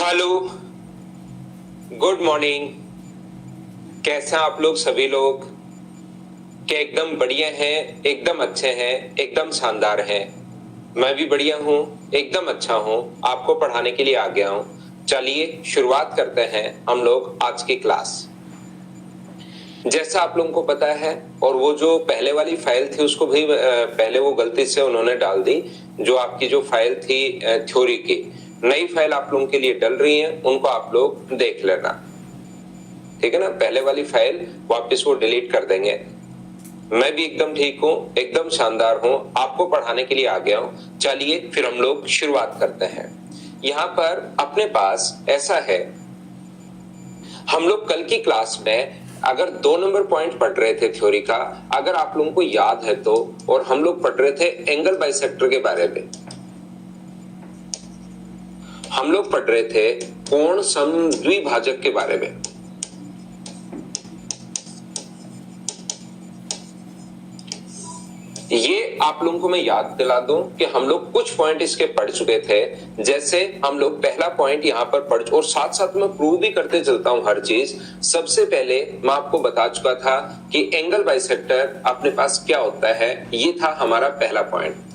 Hello, good morning. कैसे हैं आप लोग सभी लोग? क्या एकदम बढ़िया हैं, एकदम अच्छे हैं, एकदम शानदार हैं? मैं भी बढ़िया हूँ, एकदम अच्छा हूँ, आपको पढ़ाने के लिए आ गया हूँ। चलिए शुरुआत करते हैं हम लोग आज की क्लास। जैसा आप लोगों को पता है, और वो जो पहले वाली फाइल थी उसको भी पहले वो गलती से उन्होंने डाल दी। जो आपकी जो फाइल थी थ्योरी की, नई फाइल आप लोगों के लिए डल रही है, उनको आप लोग देख लेना, ठीक है ना। पहले वाली फाइल वापस वो डिलीट कर देंगे। मैं भी एकदम ठीक हूँ, एकदम शानदार हूँ, आपको पढ़ाने के लिए आ गया हूँ। चलिए फिर हम लोग शुरुआत करते हैं। यहाँ पर अपने पास ऐसा है, हम लोग कल की क्लास में अगर 2 नंबर पॉइंट पढ़ रहे थे थ्योरी का, अगर आप लोगों को याद है तो, और हम लोग पढ़ रहे थे एंगल बाइसेक्टर के बारे में। हम लोग पढ़ रहे थे कोण समद्विभाजक के बारे में। ये आप लोगों को मैं याद दिला दूं कि हम लोग कुछ पॉइंट इसके पढ़ चुके थे। जैसे हम लोग पहला पॉइंट यहाँ पर पढ़, और साथ साथ मैं प्रूव भी करते चलता हूं हर चीज। सबसे पहले मैं आपको बता चुका था कि एंगल बाइसेक्टर अपने पास क्या होता है, ये था हमारा पहला पॉइंट।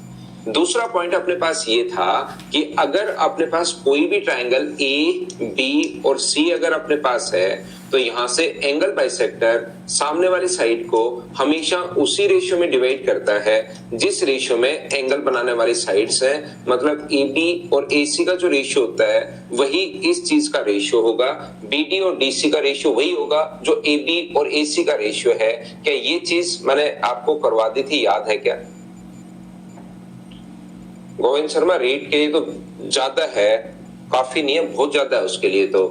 दूसरा पॉइंट अपने पास ये था कि अगर अपने पास कोई भी ट्रायंगल ए, बी और सी अगर अपने पास है, तो यहां से एंगल बाइसेक्टर सामने वाली साइड को हमेशा उसी रेशियो में डिवाइड करता है जिस रेशियो में एंगल बनाने वाली साइड्स है। मतलब ए बी और ए सी का जो रेशियो होता है वही इस चीज का रेशियो होगा, बी डी और डी सी का रेशियो वही होगा जो ए बी और ए सी का रेशियो है। क्या ये चीज मैंने आपको करवा दी थी, याद है क्या? गोविंद शर्मा, रेट के लिए तो ज्यादा है, काफी नहीं है, बहुत ज्यादा है उसके लिए तो।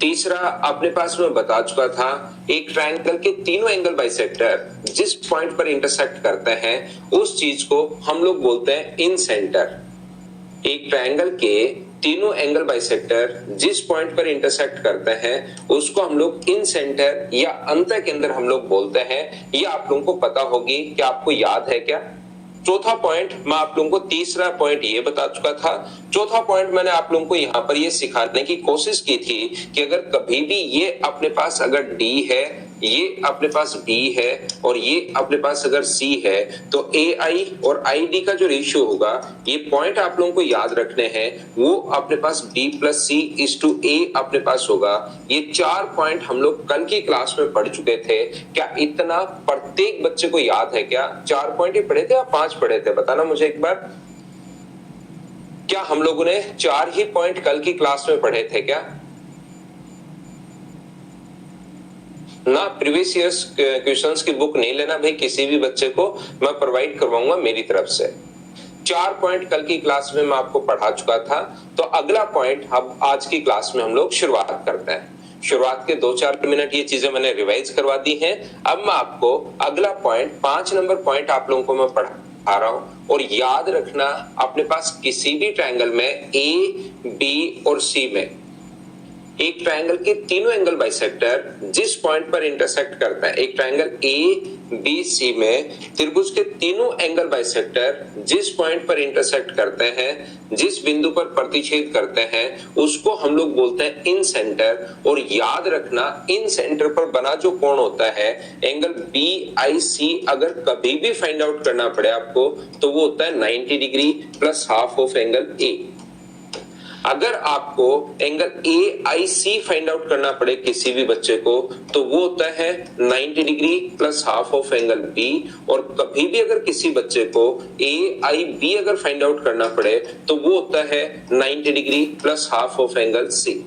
तीसरा अपने पास मैं बता चुका था, एक ट्रायंगल के तीनों एंगल बाइसेक्टर जिस पॉइंट पर इंटरसेक्ट करते हैं उस चीज को हम लोग बोलते हैं इन सेंटर। एक ट्रायंगल के तीनों एंगल बाइसेक्टर जिस पॉइंट पर इंटरसेक्ट करते हैं उसको हम लोग इन सेंटर या अंत के अंदर हम लोग बोलते हैं। ये आप लोगों को पता होगी, क्या आपको याद है क्या? चौथा पॉइंट मैं आप लोगों को, तीसरा पॉइंट ये बता चुका था। चौथा पॉइंट मैंने आप लोगों को यहाँ पर ये सिखाने की कोशिश की थी कि अगर कभी भी ये अपने पास अगर डी है, ये अपने पास बी है और ये अपने पास अगर सी है, तो ए आई और आई डी का जो रेशियो होगा, ये पॉइंट आप लोगों को याद रखने हैं, वो अपने पास B plus C is to A अपने पास होगा। ये 4 पॉइंट हम लोग कल की क्लास में पढ़ चुके थे। क्या इतना प्रत्येक बच्चे को याद है क्या? 4 पॉइंट ही पढ़े थे या 5 पढ़े थे, बताना मुझे एक बार। क्या हम लोगों ने 4 ही पॉइंट कल की क्लास में पढ़े थे क्या? ना, प्रीवियस ईयर्स क्वेश्चंस की बुक नहीं लेना भाई, किसी भी बच्चे को मैं प्रोवाइड करवाऊंगा मेरी तरफ से। 4 पॉइंट कल की क्लास में मैं आपको पढ़ा चुका था, तो अगला पॉइंट अब आज की क्लास में हम लोग शुरुआत करते हैं। शुरुआत के 2-4 मिनट ये चीजें मैंने रिवाइज करवा दी हैं। अब मैं आपको अगला पॉइंट, 5 नंबर पॉइंट आप लोगों को मैं पढ़ा रहा हूं, और याद रखना अपने पास किसी भी ट्रायंगल में ए, बी और सी में एक ट्रायंगल के तीनों एंगल बाइसेक्टर जिस पॉइंट पर इंटरसेक्ट करता है, एक ट्रायंगल ए बी सी में त्रिभुज के तीनों एंगल बाइसेक्टर जिस पॉइंट पर इंटरसेक्ट करते हैं, जिस बिंदु पर प्रतिच्छेद करते हैं, उसको हम लोग बोलते हैं इन सेंटर। और याद रखना, इन सेंटर पर बना जो कोण होता है, एंगल बी आई सी, अगर कभी भी फाइंड आउट करना पड़े आपको, तो वो होता है 90 degree plus half of angle A. अगर आपको angle A I C find out करना पड़े किसी भी बच्चे को, तो वो होता है 90 degree plus half of angle B. और कभी भी अगर किसी बच्चे को ए आई बी अगर फाइंड आउट करना पड़े, तो वो होता है 90 degree plus half of angle C.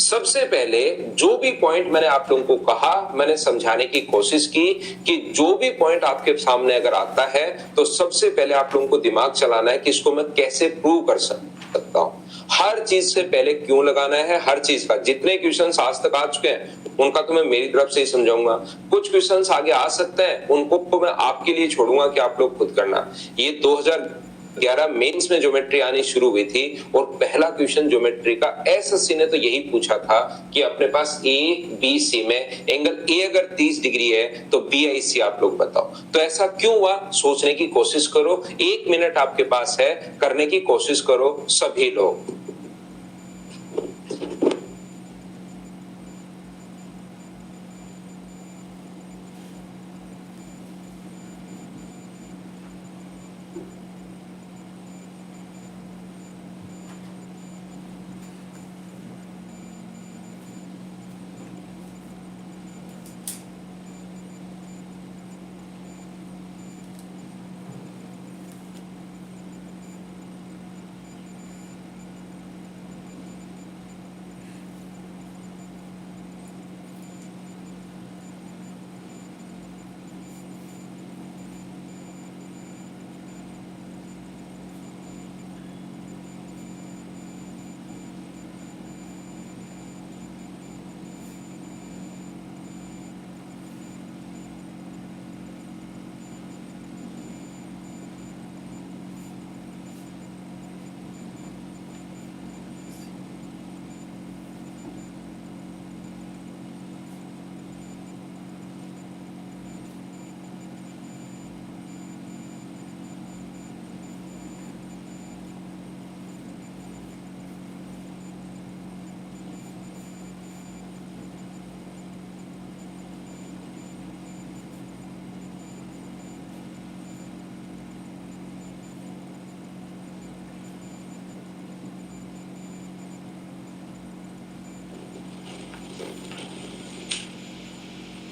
सबसे पहले जो भी पॉइंट मैंने आप लोगों को कहा, मैंने समझाने की कोशिश की कि जो भी पॉइंट आपके सामने अगर आता है, तो सबसे पहले आप लोगों को दिमाग चलाना है कि इसको मैं कैसे प्रूव कर सकता हूं। हर चीज से पहले क्यों लगाना है, हर चीज का। जितने क्वेश्चंस आज तक आ चुके हैं उनका तो मैं मेरी तरफ से ही समझाऊंगा, कुछ क्वेश्चंस आगे आ सकते हैं, उनको तो मैं आपके लिए छोड़ूंगा कि आप लोग खुद करना। ये 2011 मेंस में ज्योमेट्री आनी शुरू हुई थी, और पहला क्वेश्चन ज्योमेट्री का एसएससी ने तो यही पूछा था कि अपने पास ए बी सी में एंगल ए अगर 30 डिग्री है तो बी आई सी आप लोग बताओ। तो ऐसा क्यों हुआ, सोचने की कोशिश करो। 1 मिनट आपके पास है, करने की कोशिश करो सभी लोग।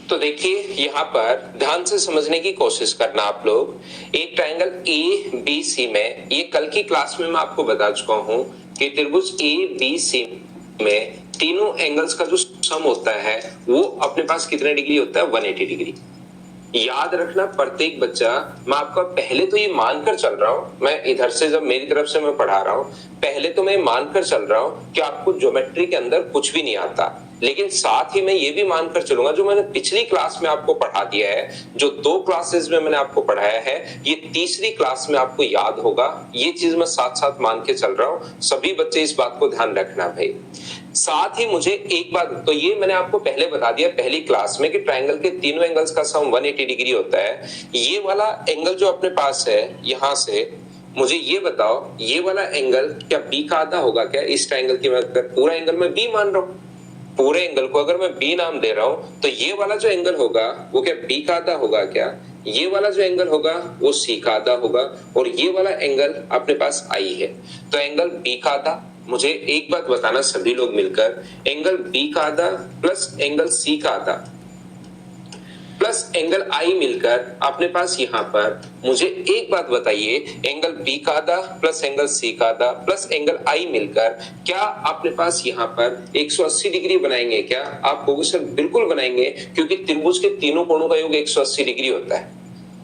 तो देखिए यहाँ पर ध्यान से समझने की कोशिश करना आप लोग। एक ट्रायंगल ए बी सी में, ये कल की क्लास में मैं आपको बता चुका हूं कि त्रिभुज ए बी सी में तीनों एंगल्स का जो सम होता है वो अपने पास कितने डिग्री होता है, 180 डिग्री। याद रखना प्रत्येक बच्चा, मैं आपका पहले तो ये मानकर चल रहा हूं, मैं इधर से जब मेरी तरफ से मैं पढ़ा रहा हूं, पहले तो मैं मानकर चल रहा हूं कि आपको ज्योमेट्री के अंदर कुछ भी नहीं आता, लेकिन साथ ही मैं ये भी मानकर चलूंगा जो मैंने पिछली क्लास में आपको पढ़ा दिया है, जो 2 क्लासेस में मैंने आपको पढ़ाया है, ये तीसरी क्लास में आपको याद होगा। ये चीज मैं साथ साथ मान के चल रहा हूं, सभी बच्चे इस बात को ध्यान रखना भाई। साथ ही मुझे एक बात, तो ये मैंने आपको पहले बता दिया पहली क्लास में कि ट्रायंगल के तीनों एंगल्स का सम 180 डिग्री होता है। ये वाला एंगल जो अपने पास है, यहां से मुझे ये बताओ, ये वाला एंगल क्या बी का आधा होगा क्या? इस ट्रायंगल की मैं अगर पूरा एंगल मैं बी मान रहा हूं, पूरे एंगल को अगर मैं बी नाम दे रहा हूं, तो ये वाला जो एंगल होगा वो क्या बी का आधा होगा क्या? ये वाला जो एंगल होगा वो सी का आधा होगा, और ये वाला एंगल अपने पास आई है, तो एंगल बी का आधा। मुझे एक बात बताना सभी लोग मिलकर, एंगल बी का आधा प्लस एंगल सी का आधा प्लस एंगल आई मिलकर अपने पास यहाँ पर, मुझे एक बात बताइए, एंगल बी का आधा प्लस एंगल सी का आधा प्लस एंगल आई मिलकर क्या अपने पास यहाँ पर 180 डिग्री बनाएंगे क्या? आप कहोगे सर बिल्कुल बनाएंगे, क्योंकि त्रिभुज के तीनों कोणों का योग 180 डिग्री होता है।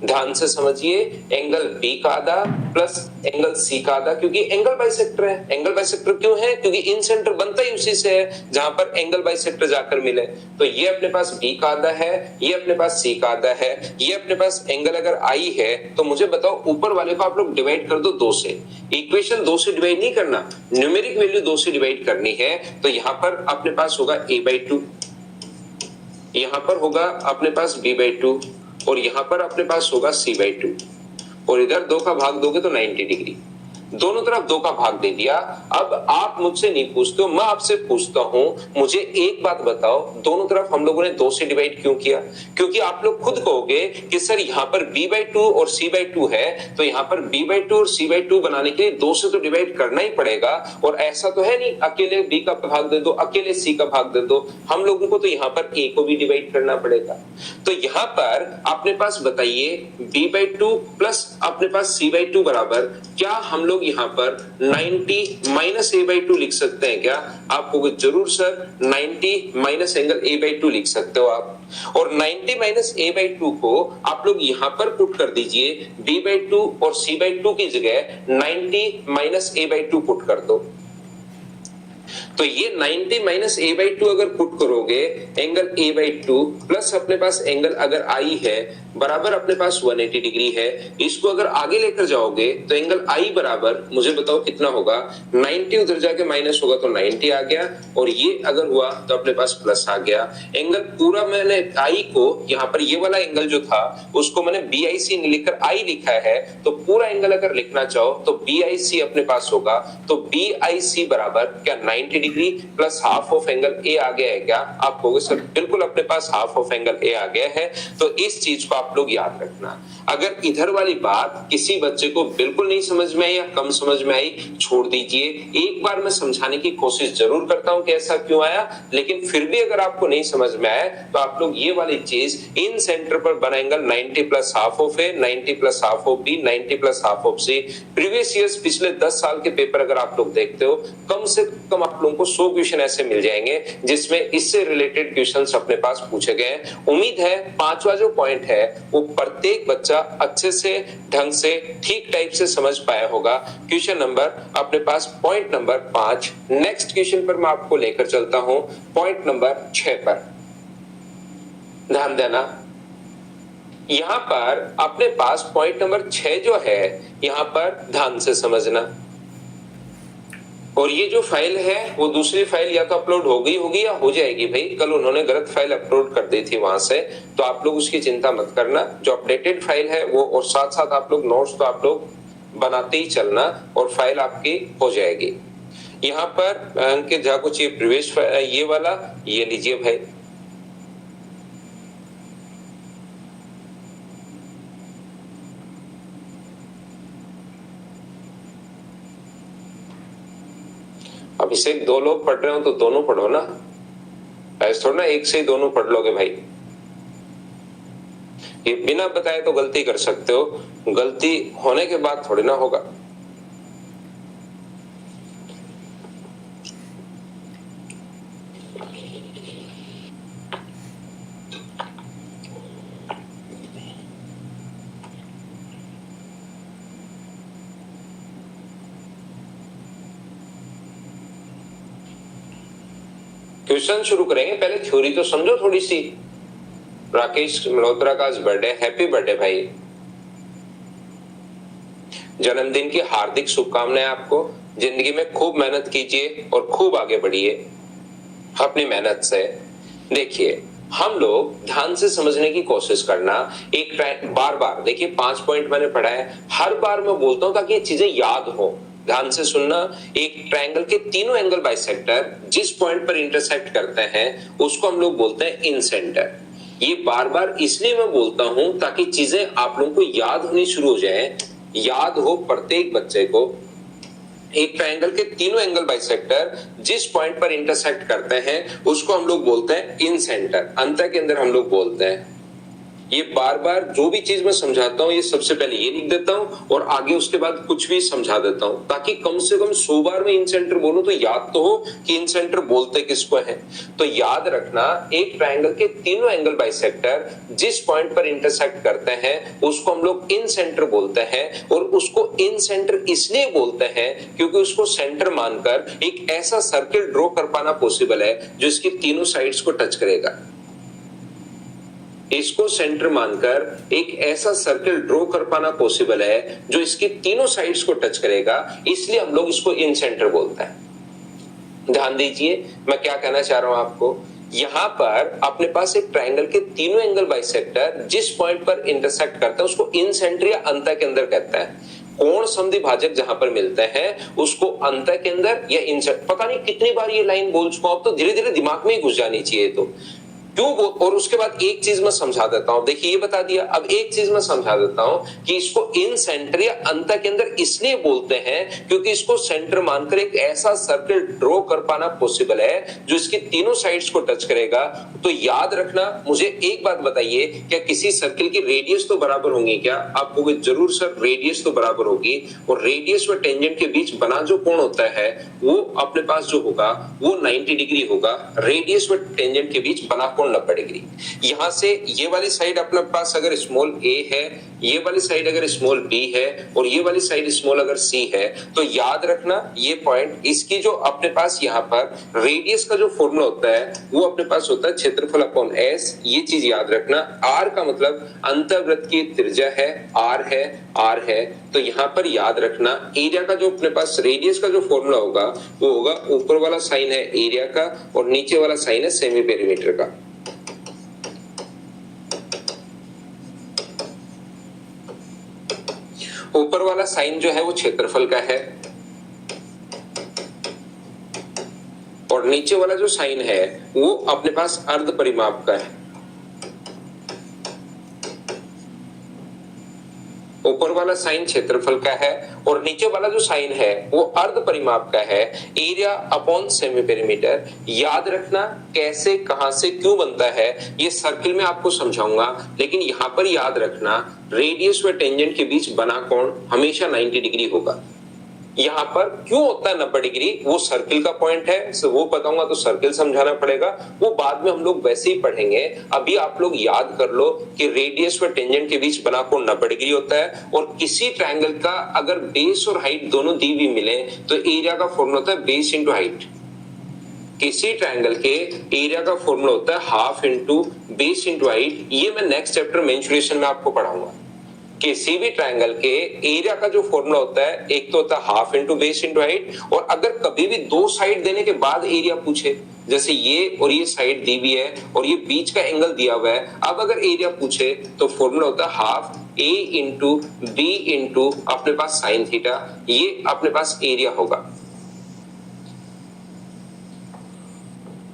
ध्यान से समझिए, एंगल बी का आधा प्लस एंगल सी का आधा, क्योंकि एंगल बाइसेक्टर है। एंगल बाइसेक्टर क्यों है? क्योंकि इन सेंटर बनता ही उसी से है जहां पर एंगल बाइसेक्टर जाकर मिले। तो ये अपने पास बी का आधा है, ये अपने पास सी का आधा है, ये अपने पास एंगल अगर आई है, तो मुझे बताओ ऊपर वाले को आप लोग डिवाइड कर दो 2 से। इक्वेशन 2 से डिवाइड नहीं करना, न्यूमेरिक वैल्यू 2 से डिवाइड करनी है। तो यहां पर अपने पास होगा a/2, यहां पर होगा अपने पास b/2, और यहां पर अपने पास होगा c/2, और इधर 2 का भाग दोगे तो 90 डिग्री। दोनों तरफ 2 का भाग दे दिया। अब आप मुझसे नहीं पूछते हो, मैं आपसे पूछता हूं, मुझे एक बात बताओ, दोनों तरफ हम लोगों ने 2 से डिवाइड क्यों किया? क्योंकि आप लोग खुद कहोगे कि सर यहाँ पर b/2 और c/2 है, तो यहाँ पर b/2 और c/2 बनाने के लिए 2 से तो डिवाइड करना ही पड़ेगा, और ऐसा तो है नहीं अकेले b का भाग दे दो, अकेले c का भाग दे दो, हम लोगों को तो यहाँ पर a को भी डिवाइड करना पड़ेगा। तो यहाँ पर अपने पास बताइए b/2 प्लस अपने पास c/2 बराबर, क्या हम लोग यहाँ पर 90 माइनस a/2 लिख सकते हैं क्या? आपको जरूर सर 90 माइनस एंगल a/2 लिख सकते हो आप, और 90 माइनस a/2 को आप लोग यहाँ पर पुट कर दीजिए, b/2 और c/2 की जगह 90 माइनस a/2 पुट कर दो। तो ये 90 माइनस a/2 अगर पुट करोगे, एंगल a/2 प्लस अपने पास एंगल अगर i है बराबर अपने पास 180 डिग्री है, इसको अगर आगे लेकर जाओगे तो एंगल i बराबर, मुझे बताओ कितना होगा, 90 उधर जाके माइनस होगा तो 90 आ गया, और ये अगर हुआ तो अपने पास प्लस आ गया। एंगल पूरा मैंने i को यहाँ पर, ये वाला एंगल जो था उसको मैंने BIC लिखकर i लिखा है, तो पूरा एंगल अगर लिखना चाहो तो BIC अपने पास होगा, तो BIC बराबर क्या 90 degree plus half of angle A आ गया है क्या? आप कहोगे सर बिल्कुल अपने पास हाफ ऑफ एंगल ए आ गया है। तो इस चीज को आप लोग याद रखना। अगर इधर वाली बात किसी बच्चे को बिल्कुल नहीं समझ में आई या कम समझ में आई, छोड़ दीजिए। एक बार मैं समझाने की कोशिश जरूर करता हूं कि ऐसा क्यों आया, लेकिन फिर भी अगर आपको नहीं समझ में आया तो आप लोग ये वाली चीज इन सेंटर पर बना angle 90 plus half of A, 90 plus half of B, 90 plus half of C. Previous years पिछले 10 साल के पेपर अगर आप लोग देखते हो, कम से कम आप लोगों को 100 क्वेश्चन ऐसे मिल जाएंगे जिसमें इससे रिलेटेड क्वेश्चंस अपने पास पूछे गए हैं। उम्मीद है पांचवा जो पॉइंट है वो प्रत्येक बच्चा अच्छे से ढंग से ठीक टाइप से समझ पाया होगा। क्वेश्चन नंबर अपने पास पॉइंट नंबर 5। नेक्स्ट क्वेश्चन पर मैं आपको लेकर चलता हूं पॉइंट नंबर 6 पर। ध्यान देना, यहां पर अपने पास पॉइंट नंबर 6 जो है, यहां पर ध्यान से समझना। और ये जो फाइल है वो दूसरी फाइल या तो अपलोड हो गई होगी या हो जाएगी भाई, कल उन्होंने गलत फाइल अपलोड कर दी थी वहां से, तो आप लोग उसकी चिंता मत करना। जो अपडेटेड फाइल है वो, और साथ साथ आप लोग नोट्स तो आप लोग बनाते ही चलना और फाइल आपकी हो जाएगी। यहाँ पर अंकित झा को चाहिए प्रवेश, ये वाला ये लीजिए भाई। अभिषेक 2 लोग पढ़ रहे हो तो दोनों पढ़ो ना, ऐसे थोड़ा ना एक से ही दोनों पढ़ लोगे भाई। ये बिना बताए तो गलती कर सकते हो, गलती होने के बाद थोड़ी ना होगा। क्वेश्चन शुरू करेंगे, पहले थ्योरी तो समझो थोड़ी सी। राकेश मल्होत्रा का आज बर्थडे, हैप्पी बर्थडे भाई। जन्मदिन की हार्दिक शुभकामनाएं आपको। जिंदगी में खूब मेहनत कीजिए और खूब आगे बढ़िए अपनी मेहनत से। देखिए हम लोग ध्यान से समझने की कोशिश करना। एक बार बार देखिए 5 पॉइंट मैंने पढ़ा है, हर बार मैं बोलता हूं ताकि ये चीजें याद हो। ध्यान से सुनना। एक ट्रायंगल के तीनों एंगल बाइसेक्टर जिस पॉइंट पर इंटरसेक्ट करते हैं उसको हम लोग बोलते हैं इन सेंटर। ये बार बार इसलिए मैं बोलता हूं ताकि चीजें आप लोगों को याद होनी शुरू हो जाए, याद हो प्रत्येक बच्चे को। एक ट्रायंगल के तीनों एंगल बाइसेक्टर जिस पॉइंट पर इंटरसेक्ट करते हैं उसको हम लोग बोलते हैं इन सेंटर, अंत के अंदर हम लोग बोलते हैं। ये बार बार जो भी चीज मैं समझाता हूं ये सबसे पहले ये लिख देता हूं और आगे उसके बाद कुछ भी समझा देता हूं, ताकि कम से कम 100 बार में इन सेंटर बोलूं तो याद तो हो कि इन सेंटर बोलते किसको है। तो याद रखना, एक ट्रायंगल के तीनों एंगल बाइसेक्टर जिस पॉइंट पर इंटरसेक्ट करते हैं उसको हम लोग इन सेंटर बोलते हैं। और उसको इन सेंटर इसलिए बोलते हैं क्योंकि उसको सेंटर मानकर एक ऐसा सर्किल ड्रॉ कर पाना पॉसिबल है जो इसकी तीनों साइड्स को टच करेगा। इसको सेंटर मानकर एक ऐसा सर्कल ड्रॉ कर पाना पॉसिबल है जो इसकी तीनों साइड्स को टच करेगा, इसलिए हम लोग इसको इन सेंटर बोलते हैं। ध्यान दीजिए मैं क्या कहना चाह रहा हूं आपको। यहां पर अपने पास एक ट्रायंगल के तीनों एंगल बाइसेक्टर जिस पॉइंट पर इंटरसेक्ट करता है उसको इन सेंटर या अंत के अंदर कहता है। कोण समद्विभाजक जहां पर मिलते हैं उसको अंत के अंदर या इन सेंटर। पता नहीं कितनी बार ये लाइन बोल चुका हूं, अब तो धीरे धीरे दिमाग में ही घुस जानी चाहिए। तो क्यों और उसके बाद एक चीज मैं समझा देता हूं। देखिए ये बता दिया, अब एक चीज मैं समझा देता हूं कि इसको इन सेंटर या अंत के अंदर इसलिए बोलते हैं क्योंकि इसको सेंटर मानकर एक ऐसा सर्कल ड्रॉ कर पाना पॉसिबल है जो इसकी तीनों साइड्स को टच करेगा। तो याद रखना, मुझे एक बात बताइए, क्या किसी सर्कल की रेडियस तो बराबर होंगी क्या? आप कहोगे जरूर सर रेडियस तो बराबर होगी, और रेडियस व टेंजेंट के बीच बना जो कोण होता है वो अपने पास जो होगा वो 90 डिग्री होगा। रेडियस व टेंजेंट के बीच बना 90 डिग्री। यहां से ये वाली साइड अपने पास अगर स्मॉल a है, ये वाली साइड अगर स्मॉल b है और ये वाली साइड स्मॉल अगर c है, तो याद रखना ये पॉइंट, इसकी जो अपने पास यहाँ पर रेडियस का जो फॉर्मूला होता है वो अपने पास होता है क्षेत्रफल अपॉन s। ये चीज याद रखना। r का मतलब अंतर्वृत्त की त्रिज्या है, r है। तो यहाँ पर याद रखना एरिया का जो अपने पास रेडियस का जो फॉर्मूला होगा वो होगा, ऊपर वाला साइन है एरिया का और नीचे वाला साइन है सेमी पेरीमीटर का। ऊपर वाला साइन जो है वो क्षेत्रफल का है और नीचे वाला जो साइन है वो अपने पास अर्ध परिमाप का है। ऊपर वाला साइन क्षेत्रफल का है और नीचे वाला जो साइन है वो अर्ध परिमाप का है, एरिया अपॉन सेमी पेरीमीटर। याद रखना कैसे, कहां से, क्यों बनता है ये सर्किल में आपको समझाऊंगा, लेकिन यहां पर याद रखना रेडियस व टेंजेंट के बीच बना कोण हमेशा 90 डिग्री होगा। यहां पर क्यों होता है 90 डिग्री, वो सर्किल का पॉइंट है, वो बताऊंगा तो सर्किल समझाना पड़ेगा, वो बाद में हम लोग वैसे ही पढ़ेंगे। अभी आप लोग याद कर लो कि रेडियस व टेंजेंट के बीच बना कोण 90 डिग्री होता है और किसी ट्रायंगल का अगर बेस और हाइट दोनों दी हुई मिले तो एरिया का फॉर्मूला होता है बेस इंटू हाइट। किसी ट्रायंगल के एरिया का फॉर्मूला होता है half into base into height. ये मैं नेक्स्ट चैप्टर मेंसुरेशन में आपको पढ़ाऊंगा। किसी भी ट्रायंगल के एरिया का जो फॉर्मूला होता है एक तो होता है half into base into height, और अगर कभी भी दो साइड देने के बाद एरिया पूछे, जैसे ये और ये साइड दी हुई है और ये बीच का एंगल दिया हुआ है, अब अगर एरिया पूछे तो फॉर्मूला होता है हाफ ए इंटू बी इंटू अपने पास साइन थीटा, ये अपने पास एरिया होगा।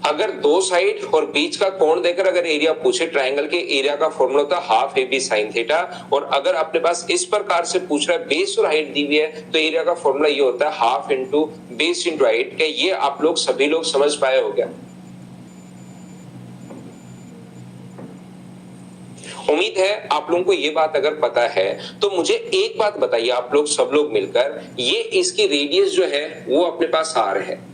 अगर दो साइड और बीच का कोण देकर अगर एरिया पूछे, ट्रायंगल के एरिया का फॉर्मूला होता है half A B sine theta, और अगर अपने पास इस प्रकार से पूछ रहा है बेस और हाइट दी हुई है तो एरिया का फॉर्मूला ये होता है half into base into height. क्या ये आप लोग सभी लोग समझ पाए हो क्या? उम्मीद है आप लोगों को ये बात अगर पता है तो मुझे एक बात बताइए आप लोग सब लोग मिलकर, ये इसकी रेडियस जो है वो अपने पास आर है,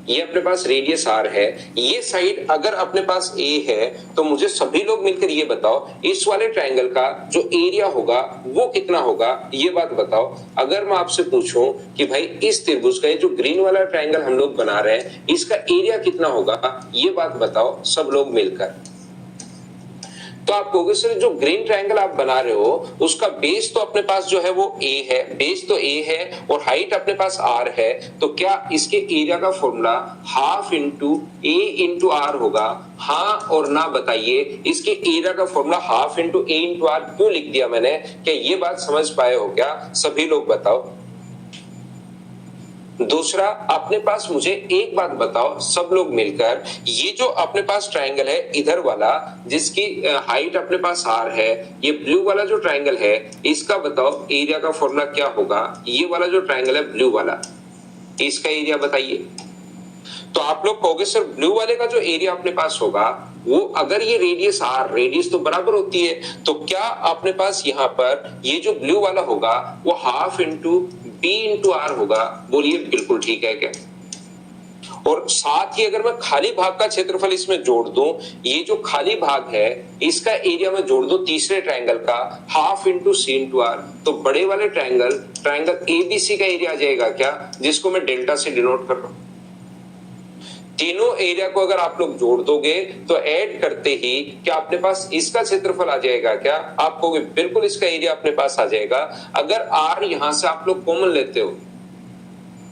ये अपने पास रेडियस आर है, ये साइड अगर अपने पास ए है तो मुझे सभी लोग मिलकर ये बताओ इस वाले ट्रायंगल का जो एरिया होगा वो कितना होगा, ये बात बताओ। अगर मैं आपसे पूछूं कि भाई इस त्रिभुज का जो ग्रीन वाला ट्रायंगल हम लोग बना रहे हैं इसका एरिया कितना होगा, ये बात बताओ सब लोग मिलकर। तो आप कहोगे सर जो ग्रीन ट्रायंगल आप बना रहे हो उसका बेस तो अपने पास जो है वो ए है, बेस तो ए है और हाइट अपने पास आर है, तो क्या इसके एरिया का formula half into A into R होगा? हाँ और ना बताइए, इसके एरिया का formula half into A into R क्यों लिख दिया मैंने, क्या ये बात समझ पाए हो क्या सभी लोग बताओ। दूसरा अपने पास मुझे एक बात बताओ सब लोग मिलकर, ये जो अपने पास ट्रायंगल है इधर वाला जिसकी हाइट अपने पास आर है, ये ब्लू वाला जो ट्रायंगल है इसका बताओ एरिया का फॉर्मूला क्या होगा। ये वाला जो ट्रायंगल है ब्लू वाला, इसका एरिया बताइए। तो आप लोग कहोगे सर ब्लू वाले का जो एरिया अपने पास होगा वो अगर ये रेडियस आर, रेडियस तो बराबर होती है, तो क्या अपने पास यहाँ पर ये जो ब्लू वाला होगा वो half into B into R होगा? बोलिए बिल्कुल ठीक है क्या? और साथ ही अगर मैं खाली भाग का क्षेत्रफल इसमें जोड़ दूं, ये जो खाली भाग है इसका एरिया में जोड़ दूं तीसरे ट्रायंगल का half into C into R, तो बड़े वाले ट्रायंगल एबीसी का एरिया आ जाएगा क्या, जिसको मैं डेल्टा से डिनोट कर रहा हूं। तीनों एरिया को अगर आप लोग जोड़ दोगे तो ऐड करते ही क्या अपने पास इसका क्षेत्रफल आ जाएगा क्या? आप कहोगे बिल्कुल इसका एरिया अपने पास आ जाएगा। अगर आर यहां से आप लोग कॉमन लेते हो,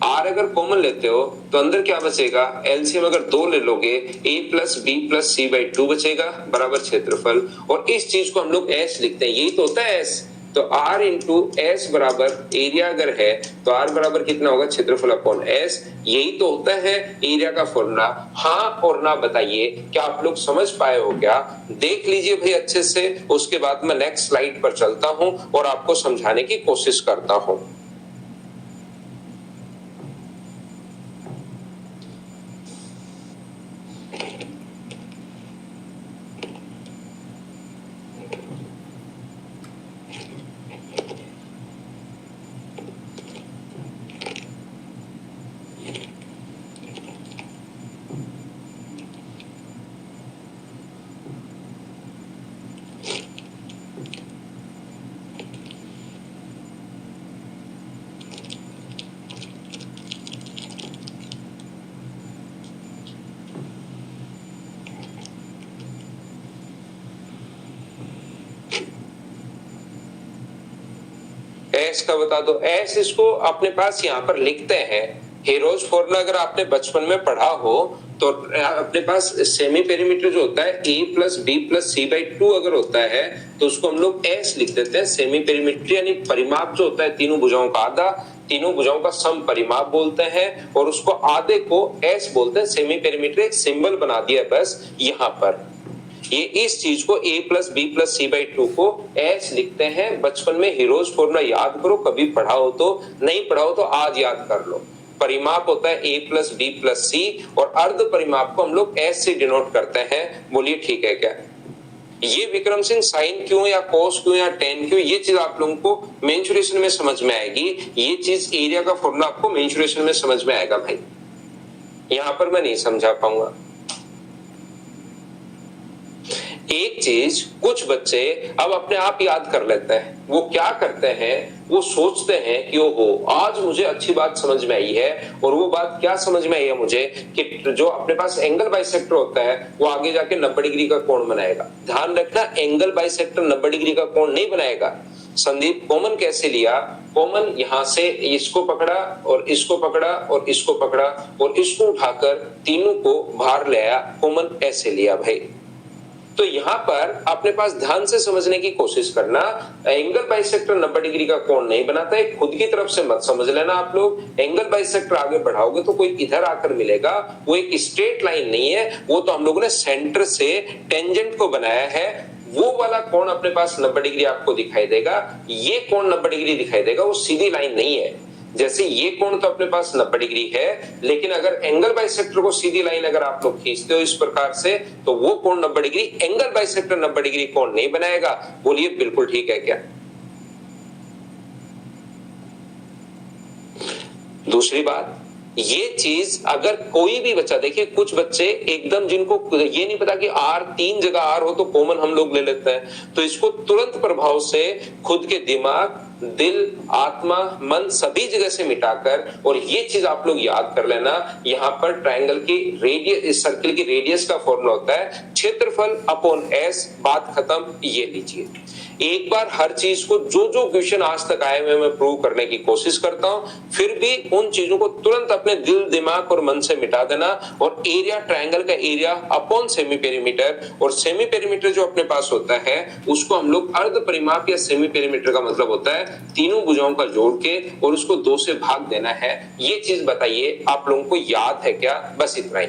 आर अगर कॉमन लेते हो तो अंदर क्या बचेगा, एलसीएम अगर 2 ले लोगे a plus B plus C by 2 बचेगा बराबर क्षेत्रफल, और इस चीज को हम लोग एस लिखते हैं, यही तो होता है एस। तो r इंटू एस बराबर एरिया अगर है तो r बराबर कितना होगा, क्षेत्रफल अपॉन s, यही तो होता है एरिया का फॉर्मूला। हाँ और ना बताइए, क्या आप लोग समझ पाए हो क्या? देख लीजिए भाई अच्छे से, उसके बाद मैं नेक्स्ट स्लाइड पर चलता हूं और आपको समझाने की कोशिश करता हूं। एस का बता दो, एस इसको अपने पास यहाँ पर लिखते हैं हेरोज फॉर्मूला। अगर आपने बचपन में पढ़ा हो तो अपने पास सेमी पेरीमीटर जो होता है a plus B plus C by 2 अगर होता है तो उसको हम लोग एस लिख देते हैं। सेमी पेरीमीटर यानी परिमाप जो होता है तीनों भुजाओं का आधा, तीनों भुजाओं का सम परिमाप बोलते हैं और उसको आधे को एस बोलते हैं। सेमी पेरीमीटर एक सिंबल बना दिया बस यहां पर। ये इस चीज को a plus B plus C by 2 को एस लिखते हैं। बचपन में हीरोज फॉर्मूला याद करो, कभी पढ़ा हो तो, नहीं पढ़ा हो तो आज याद कर लो। परिमाप होता है a प्लस बी प्लस सी और अर्ध परिमाप को हम लोग एस से डिनोट करते हैं। बोलिए ठीक है क्या? ये विक्रम सिंह साइन क्यों या कोस क्यों या टेन क्यों, ये चीज आप लोगों को मेंसुरेशन में समझ में आएगी। ये चीज एरिया का फॉर्मूला आपको मेंसुरेशन में समझ में आएगा भाई, यहां पर मैं नहीं समझा पाऊंगा। एक चीज कुछ बच्चे अब अपने आप याद कर लेते हैं। वो क्या करते हैं, वो सोचते हैं कि ओहो आज मुझे अच्छी बात समझ में आई है। और वो बात क्या समझ में आई है मुझे कि जो अपने पास एंगल बाइसेक्टर होता है वो आगे जाके 90 डिग्री का कोण बनाएगा। ध्यान रखना, एंगल बाइसेक्टर 90 डिग्री का कोण नहीं बनाएगा। संदीप कॉमन कैसे लिया? कॉमन यहां से इसको पकड़ा और इसको पकड़ा और इसको पकड़ा और इसको उठाकर तीनों को बाहर ले आया। कॉमन ऐसे लिया भाई। तो यहां पर अपने पास ध्यान से समझने की कोशिश करना, एंगल बाइसेक्टर 90 डिग्री का कोण नहीं बनाता है। खुद की तरफ से मत समझ लेना आप लोग। एंगल बाइसेक्टर आगे बढ़ाओगे तो कोई इधर आकर मिलेगा, वो एक स्ट्रेट लाइन नहीं है, वो तो हम लोगों ने सेंटर से टेंजेंट को बनाया है। वो वाला कोण अपने पास 90 डिग्री आपको दिखाई देगा, ये कोण 90 डिग्री दिखाई देगा, वो सीधी लाइन नहीं है। जैसे ये कोण तो अपने पास 90 डिग्री है, लेकिन अगर एंगल बाइसेक्टर को सीधी लाइन अगर आप लोग खींचते हो इस प्रकार से तो वो कोण 90 डिग्री, एंगल बाइसेक्टर 90 डिग्री कोण नहीं बनाएगा। बोलिए बिल्कुल ठीक है क्या? दूसरी बात, ये चीज अगर कोई भी बच्चा, देखिए कुछ बच्चे एकदम जिनको ये नहीं पता कि आर तीन जगह आर हो तो कॉमन हम लोग ले लेते हैं, तो इसको तुरंत प्रभाव से खुद के दिमाग, दिल, आत्मा, मन सभी जगह से मिटाकर, और ये चीज आप लोग याद कर लेना, यहाँ पर ट्रायंगल की रेडियस, सर्किल की रेडियस का फॉर्मूला होता है क्षेत्रफल अपॉन एस। बात खत्म। ये लीजिए, एक बार हर चीज को जो जो क्वेश्चन आज तक आए हुए मैं प्रूव करने की कोशिश करता हूं, फिर भी उन चीजों को तुरंत अपने दिल, दिमाग और मन से मिटा देना। और एरिया, ट्रायंगल का एरिया अपॉन सेमी पेरीमीटर, और सेमी पेरीमीटर जो अपने पास होता है उसको हम लोग अर्ध परिमाप या सेमी पेरीमीटर का मतलब होता है तीनों भुजाओं का जोड़ के और उसको 2 से भाग देना है। ये चीज बताइए आप लोगों को याद है क्या? बस इतना ही।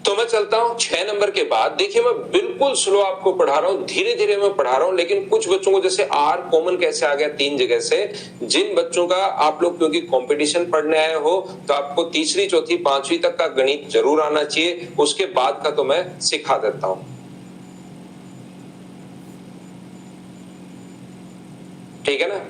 तो मैं चलता हूं 6 नंबर के बाद। देखिए मैं बिल्कुल स्लो आपको पढ़ा रहा हूं, धीरे धीरे मैं पढ़ा रहा हूं, लेकिन कुछ बच्चों को जैसे आर कॉमन कैसे आ गया 3 जगह से, जिन बच्चों का आप लोग क्योंकि कंपटीशन पढ़ने आए हो तो आपको तीसरी, चौथी, पांचवी तक का गणित जरूर आना चाहिए, उसके बाद का तो मैं सिखा देता हूं। ठीक है ना?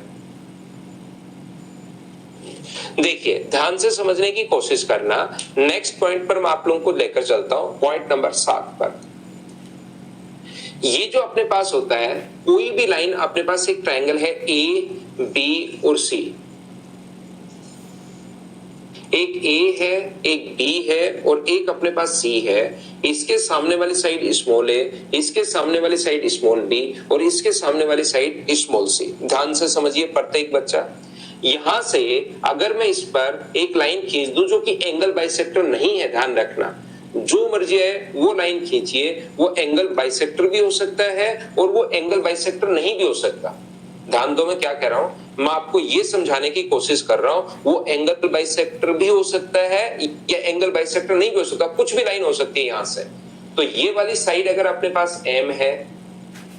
देखिए ध्यान से समझने की कोशिश करना। नेक्स्ट पॉइंट पर मैं आप लोगों को लेकर चलता हूं, पॉइंट नंबर 7 पर। ये जो अपने पास होता है, कोई भी लाइन अपने पास एक ट्रायंगल है ए, बी और सी। एक ए है, एक बी है और एक अपने पास सी है। इसके सामने वाली साइड स्मॉल ए, इसके सामने वाली साइड स्मॉल बी और इसके सामने वाली साइड स्मॉल सी। ध्यान से समझिए प्रत्येक बच्चा। यहां से अगर मैं इस पर एक लाइन खींच दूं जो कि एंगल बाइसेक्टर नहीं है, ध्यान रखना, जो मर्जी है वो लाइन खींचिए, वो एंगल बाइसेक्टर भी हो सकता है और वो एंगल बाइसेक्टर नहीं भी हो सकता। ध्यान दो मैं क्या कह रहा हूं, मैं आपको ये समझाने की कोशिश कर रहा हूं, वो एंगल बाइसेक्टर भी हो सकता है या एंगल बाइसेक्टर नहीं भी हो सकता, कुछ भी लाइन हो सकती है यहां से। तो ये वाली साइड अगर अपने पास एम है,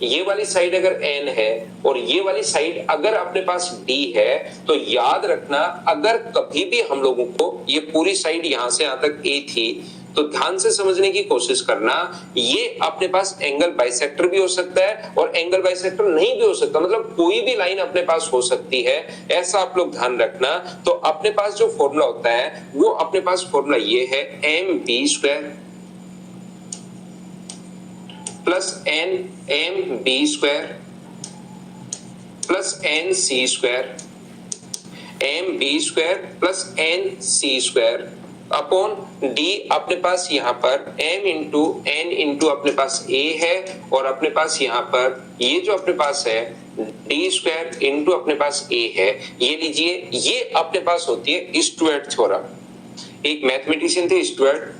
ये वाली साइड अगर एन है और ये वाली साइड अगर अपने पास डी है, तो याद रखना अगर कभी भी हम लोगों को ये पूरी साइड यहां से यहां तक ए थी, तो ध्यान से समझने की कोशिश करना, ये अपने पास एंगल बाइसेक्टर भी हो सकता है और एंगल बाइसेक्टर नहीं भी हो सकता, मतलब कोई भी लाइन अपने पास हो सकती है, ऐसा आप लोग ध्यान रखना। तो अपने पास जो फॉर्मूला होता है वो अपने पास फॉर्मूला ये है, M B square plus N M B square plus N C square, M B square plus N C square upon D. अपने पास यहाँ पर m इंटू एन इंटू अपने पास a है और अपने पास यहाँ पर ये जो अपने पास है डी स्क्वायर इंटू अपने पास a है। ये लीजिए, ये अपने पास होती है स्टुअर्ट थ्योरम। एक मैथमेटिशियन थे स्टुअर्ट,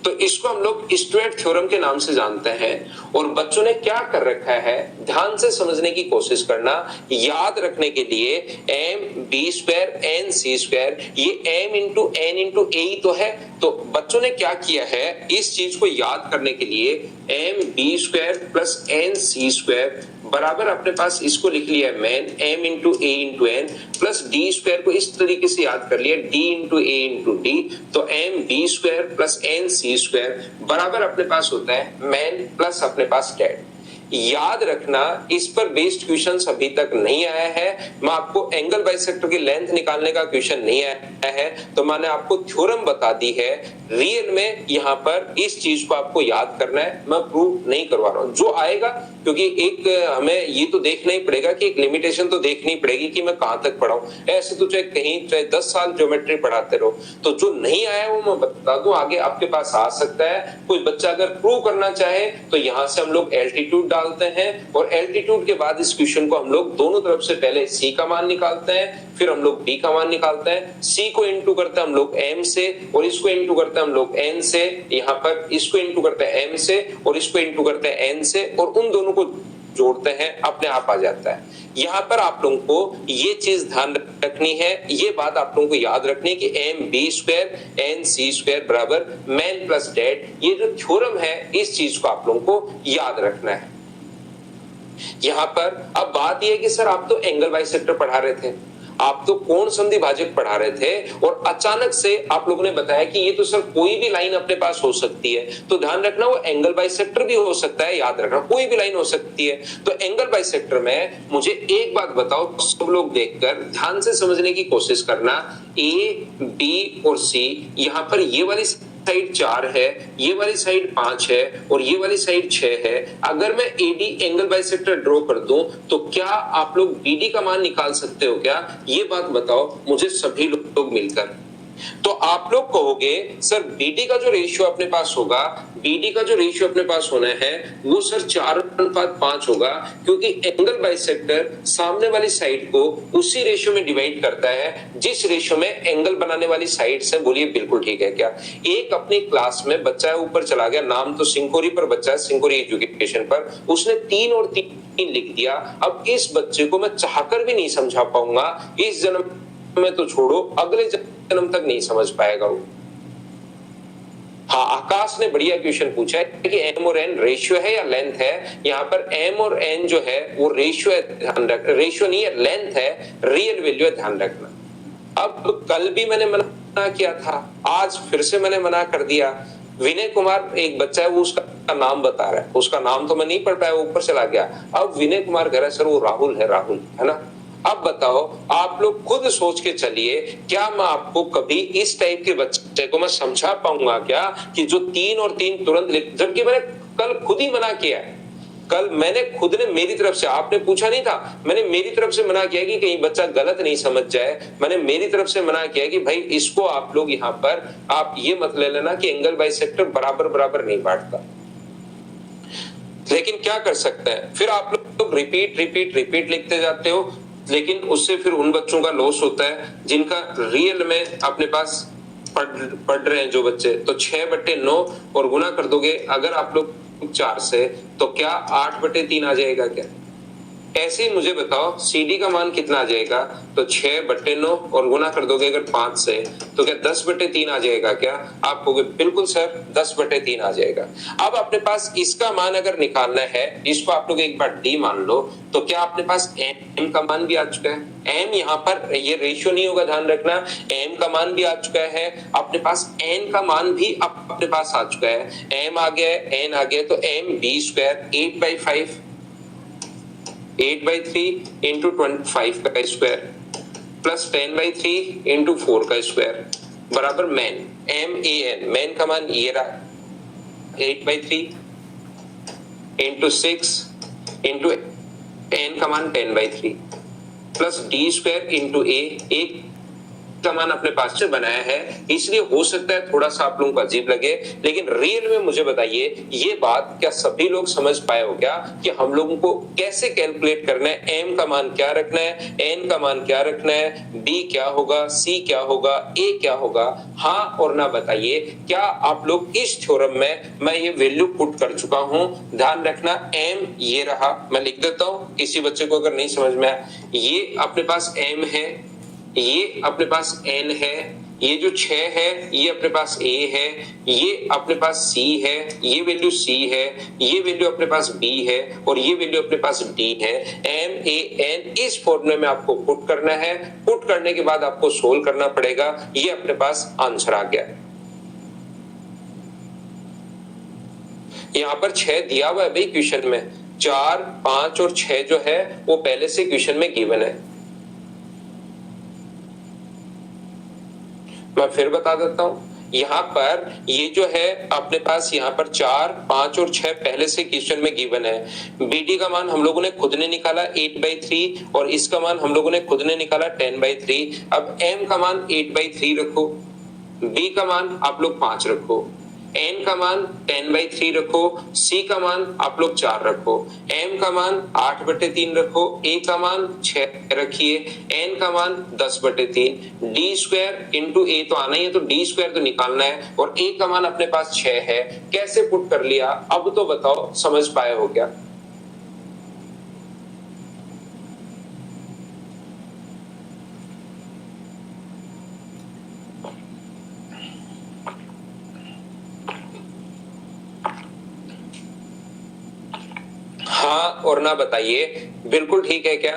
तो इसको हम लोग स्टुअर्ट थ्योरम के नाम से जानते हैं। और बच्चों ने क्या कर रखा है, ध्यान से समझने की कोशिश करना, याद रखने के लिए M B square N C square, ये M into N into A ही तो है। तो बच्चों ने क्या किया है, इस चीज को याद करने के लिए M B square plus N C square बराबर अपने पास इसको लिख लिया है man m into A into N plus D square को इस तरीके से याद कर लिया d into A into D. तो M B square plus N C square बराबर अपने पास होता है मैन प्लस अपने पास डेड। याद रखना, इस पर बेस्ड क्वेश्चन अभी तक नहीं आया है। मैं आपको एंगल बाइसेक्टर की लेंथ निकालने का क्वेश्चन नहीं आया है, तो मैंने आपको थ्योरम बता दी है। रियल में यहाँ पर इस चीज को आपको याद करना है, मैं प्रूव नहीं करवा रहा हूँ। जो आएगा, क्योंकि एक हमें ये तो देखना ही पड़ेगा कि एक लिमिटेशन तो देखनी पड़ेगी कि मैं कहां तक पढ़ाऊं। ऐसे तो चाहे 10 साल ज्योमेट्री पढ़ाते रहो, तो जो नहीं आया वो मैं बता दूं, आगे आपके पास आ सकता है। कोई बच्चा अगर प्रूव करना चाहे तो यहाँ से हम लोग एल्टीट्यूड डालते हैं, और एल्टीट्यूड के बाद इस क्वेश्चन को हम लोग दोनों तरफ से पहले सी का मान निकालते हैं, फिर हम लोग बी का मान निकालते हैं। सी को इंटू करते हैं हम लोग एम से, और इसको इंटू करते हैं हम लोग एन से। यहाँ पर इसको इंटू करते हैं एम से, और इसको इंटू करते हैं एन से, और उन दोनों को जोड़ते हैं, अपने आप आ जाता है। यहाँ पर आप लोगों को ये चीज ध्यान रखनी है, ये बात आप लोगों को याद रखनी है कि M B square N C square बराबर मैन प्लस डेड। ये जो थ्योरम है, इस चीज को आप लोगों को याद रखना है। यहाँ पर अब बात यह है कि सर आप तो एंगल बाइसेक्टर पढ़ा रहे थे, आप तो कोण संधि भाजक पढ़ा रहे थे, और अचानक से आप लोगों ने बताया कि ये तो सर कोई भी लाइन अपने पास हो सकती है। तो ध्यान रखना, वो एंगल बाइसेक्टर भी हो सकता है, याद रखना कोई भी लाइन हो सकती है। तो एंगल बाइसेक्टर में मुझे एक बात बताओ, सब लोग देखकर ध्यान से समझने की कोशिश करना। ए बी और सी, यहाँ पर ये वाली साइड 4 है, ये वाली साइड 5 है, और ये वाली साइड 6 है। अगर मैं एडी एंगल बाइसेक्टर ड्रॉ कर दूं, तो क्या आप लोग बीडी का मान निकाल सकते हो क्या? ये बात बताओ मुझे सभी लोग मिलकर। तो आप लोग कहोगे सर बीडी का जो रेशियो अपने पास होगा, बीडी का जो रेशियो अपने पास होना है वो सर 4:5 होगा, क्योंकि एंगल बाइसेक्टर सामने वाली साइड को उसी रेशियो में डिवाइड करता है जिस रेशियो में एंगल बनाने वाली साइड्स है। बोलिए बिल्कुल ठीक है क्या? एक अपनी क्लास में बच्चा है, ऊपर चला गया, नाम तो सिंकोरी पर बच्चा है, सिंकोरी एजुकेशन पर, उसने 3 और 3 लिख दिया। अब इस बच्चे को मैं चाहकर भी नहीं समझा पाऊंगा, इस जन्म में तो छोड़ो, अगले जन्म तक नहीं समझ पाएगा वो। हाँ, आकाश ने बढ़िया क्वेश्चन पूछा है कि एम और एन रेशियो है या लेंथ है। यहाँ पर एम और एन जो है वो रेशियो है, ध्यान रख, रेशियो नहीं है, लेंथ है, रियल वैल्यू है, ध्यान रखना। अब कल भी मैंने मना किया था, आज फिर से मैंने मना कर दिया। विनय कुमार एक बच्चा है, वो उसका नाम बता रहा है, उसका नाम तो मैं नहीं पढ़ पाया, वो ऊपर चला गया। अब विनय कुमार कह रहा है सर वो राहुल है, राहुल है ना। अब बताओ, आप लोग खुद सोच के चलिए, क्या मैं आपको कभी इस टाइप के बच्चे को मैं समझा पाऊंगा क्या कि जो 3 और 3 तुरंत लिख, जबकि मैंने कल खुद ही मना किया है। कल मैंने खुद ने मेरी तरफ से, आपने पूछा नहीं था, मैंने मेरी तरफ से मना किया कि कहीं बच्चा गलत नहीं समझ जाए। मैंने मेरी तरफ से मना किया कि भाई इसको आप लोग यहाँ पर आप ये मत ले लेना कि एंगल बाइसेक्टर बराबर बराबर नहीं बांटता। लेकिन क्या कर सकते हैं, फिर आप लोग रिपीट रिपीट रिपीट लिखते जाते हो, लेकिन उससे फिर उन बच्चों का लॉस होता है जिनका रियल में अपने पास पढ़ रहे हैं जो बच्चे। तो 6/9 और गुना कर दोगे अगर आप लोग 4 से, तो क्या 8/3 आ जाएगा क्या? ऐसे ही मुझे बताओ CD का मान कितना आ जाएगा? तो 6/9 और गुना कर दोगे अगर 5 से, तो क्या 10/3 आ जाएगा क्या? आप कहोगे बिल्कुल सर 10/3 आ जाएगा। अब अपने पास इसका मान अगर निकालना है, इसको आप लोग एक बार D मान लो, तो क्या अपने पास M का मान भी आ चुका है। M यहाँ पर ये रेशियो नहीं होगा, ध्यान रखना, M का मान भी आ चुका है। अपने पास N का मान भी अपने पास आ चुका है। M आ गया, N आ गया, तो MB स्क्वायर 8/5 8/3 इंटू 25 का स्क्वायर प्लस 10/3 इंटू 4 का स्क्वायर बराबर मैन MAN, मैन का मान ये रहा 8/3 इंटू 6 इंटू n का मान 10/3 plus D square into A, एक का मान अपने पास से बनाया है, इसलिए हो सकता है थोड़ा सा आप लोगों को अजीब लगे, लेकिन रियल में मुझे बताइए ये बात क्या सभी लोग समझ पाए हो क्या कि हम लोगों को कैसे कैलकुलेट करना है, m का मान क्या रखना है, n का मान क्या रखना है, b क्या होगा, c क्या होगा, a क्या होगा? हाँ और ना बताइए, क्या आप लोग इस थ्योरम में मैं ये वैल्यू पुट कर चुका हूं? ध्यान रखना m ये रहा, मैं लिख देता हूं किसी बच्चे को अगर नहीं समझ में आया। ये अपने पास m है, ये अपने पास n है, ये जो 6 है ये अपने पास a है, ये अपने पास c है, ये वैल्यू c है, ये वैल्यू अपने पास b है और ये वैल्यू अपने पास d है। m a n इस फॉर्मूले में आपको पुट करना है, पुट करने के बाद आपको सोल्व करना पड़ेगा। ये अपने पास आंसर आ गया। यहाँ पर 6 दिया हुआ है भाई क्वेश्चन में, 4, 5 और 6 जो है वो पहले से क्वेश्चन में गिवन है। मैं फिर बता देता हूं, यहाँ पर ये जो है अपने पास यहाँ पर 4, 5 और 6 पहले से क्वेश्चन में गिवन है। BD का मान हम लोगों ने खुद ने निकाला 8/3 और इसका मान हम लोगों ने खुद ने निकाला 10/3। अब m का मान 8/3 रखो, b का मान आप लोग 5 रखो, n का मान 10/3 रखो, c का मान आप लोग 4 रखो, m का मान 8/3 रखो, a का मान 6 रखिए, n का मान 10/3, d स्क्वायर इंटू a तो आना ही है तो d स्क्वायर तो निकालना है और a का मान अपने पास 6 है। कैसे पुट कर लिया अब तो बताओ, समझ पाए हो क्या? हाँ और ना बताइए, बिल्कुल ठीक है क्या?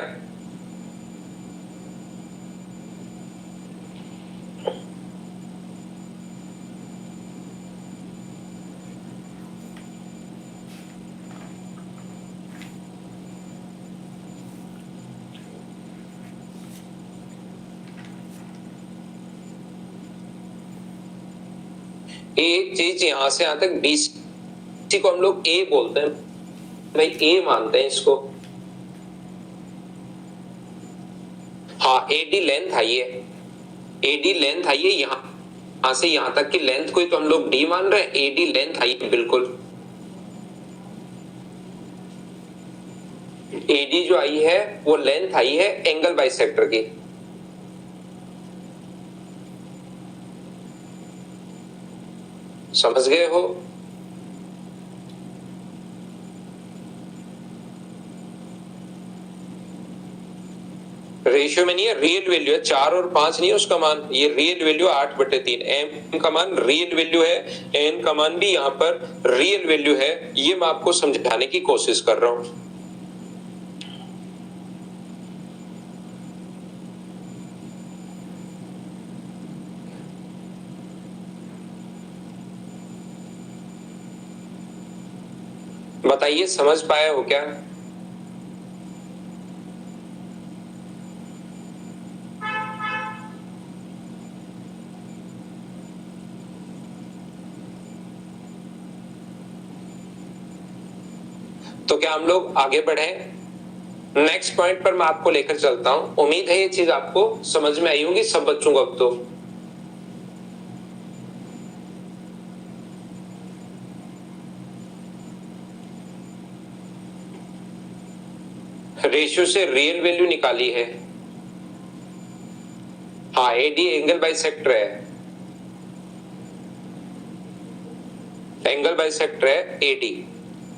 एक चीज यहां से यहां तक BC को हम लोग A बोलते हैं भाई, A मानते हैं इसको। हाँ AD लेंथ आई है, AD लेंथ आई है, यहां से यहां तक की लेंथ को ही तो हम लोग D मान रहे हैं। AD लेंथ आई है बिल्कुल, AD जो आई है वो लेंथ आई है एंगल बाइसेक्टर की। समझ गए हो? रेशियो में नहीं है, रियल वैल्यू है, 4 और 5 नहीं है उसका मान, ये रियल वैल्यू 8/3। m का मान रियल वैल्यू है, n का मान भी यहाँ पर रियल वैल्यू है। ये मैं आपको समझाने की कोशिश कर रहा हूं। बताइए समझ पाए हो क्या? तो क्या हम लोग आगे बढ़े? नेक्स्ट पॉइंट पर मैं आपको लेकर चलता हूं। उम्मीद है ये चीज आपको समझ में आई होगी सब बच्चों को। अब तो रेशियो से रियल वैल्यू निकाली है। हाँ AD एंगल बाइसेक्टर है, एंगल बाइसेक्टर है AD।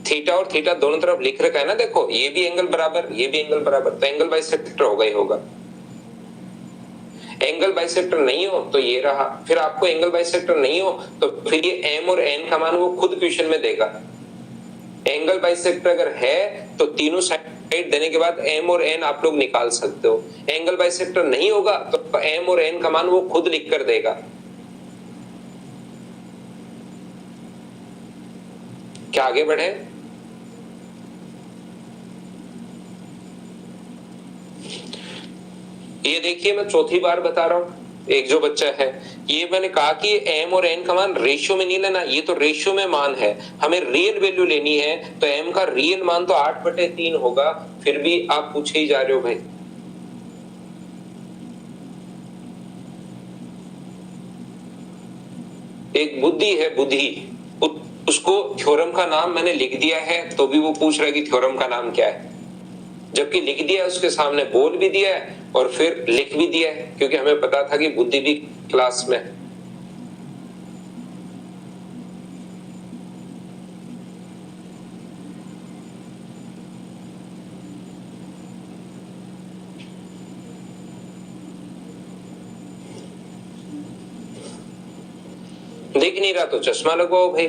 थीटा और थीटा दोनों तरफ लिख रखा है ना, देखो ये भी एंगल बराबर, ये भी एंगल बराबर, तो एंगल बाइसेक्टर होगा ही होगा। एंगल बाइसेक्टर नहीं हो तो ये रहा, फिर आपको एंगल बाइसेक्टर नहीं हो तो फिर ये m और n का मान वो खुद क्वेश्चन में देगा। एंगल बाइसेक्टर अगर है तो तीनों साइड देने के बाद m और n आप लोग निकाल सकते हो। एंगल बाइसेक्टर नहीं होगा तो m और n का मान वो खुद लिख कर देगा। क्या आगे बढ़े? ये देखिए मैं चौथी बार बता रहा हूं, एक जो बच्चा है, ये मैंने कहा कि m और n का मान रेशियो में नहीं लेना, ये तो रेशियो में मान है, हमें रियल वैल्यू लेनी है, तो m का रियल मान तो 8/3 होगा। फिर भी आप पूछे ही जा रहे हो भाई। एक बुद्धि है, बुद्धि, उसको थ्योरम का नाम मैंने लिख दिया है तो भी वो पूछ रहा है कि थ्योरम का नाम क्या है, जबकि लिख दिया है, उसके सामने बोल भी दिया है और फिर लिख भी दिया है, क्योंकि हमें पता था कि बुद्धि भी क्लास में है। देख नहीं रहा तो चश्मा लगवाओ भाई।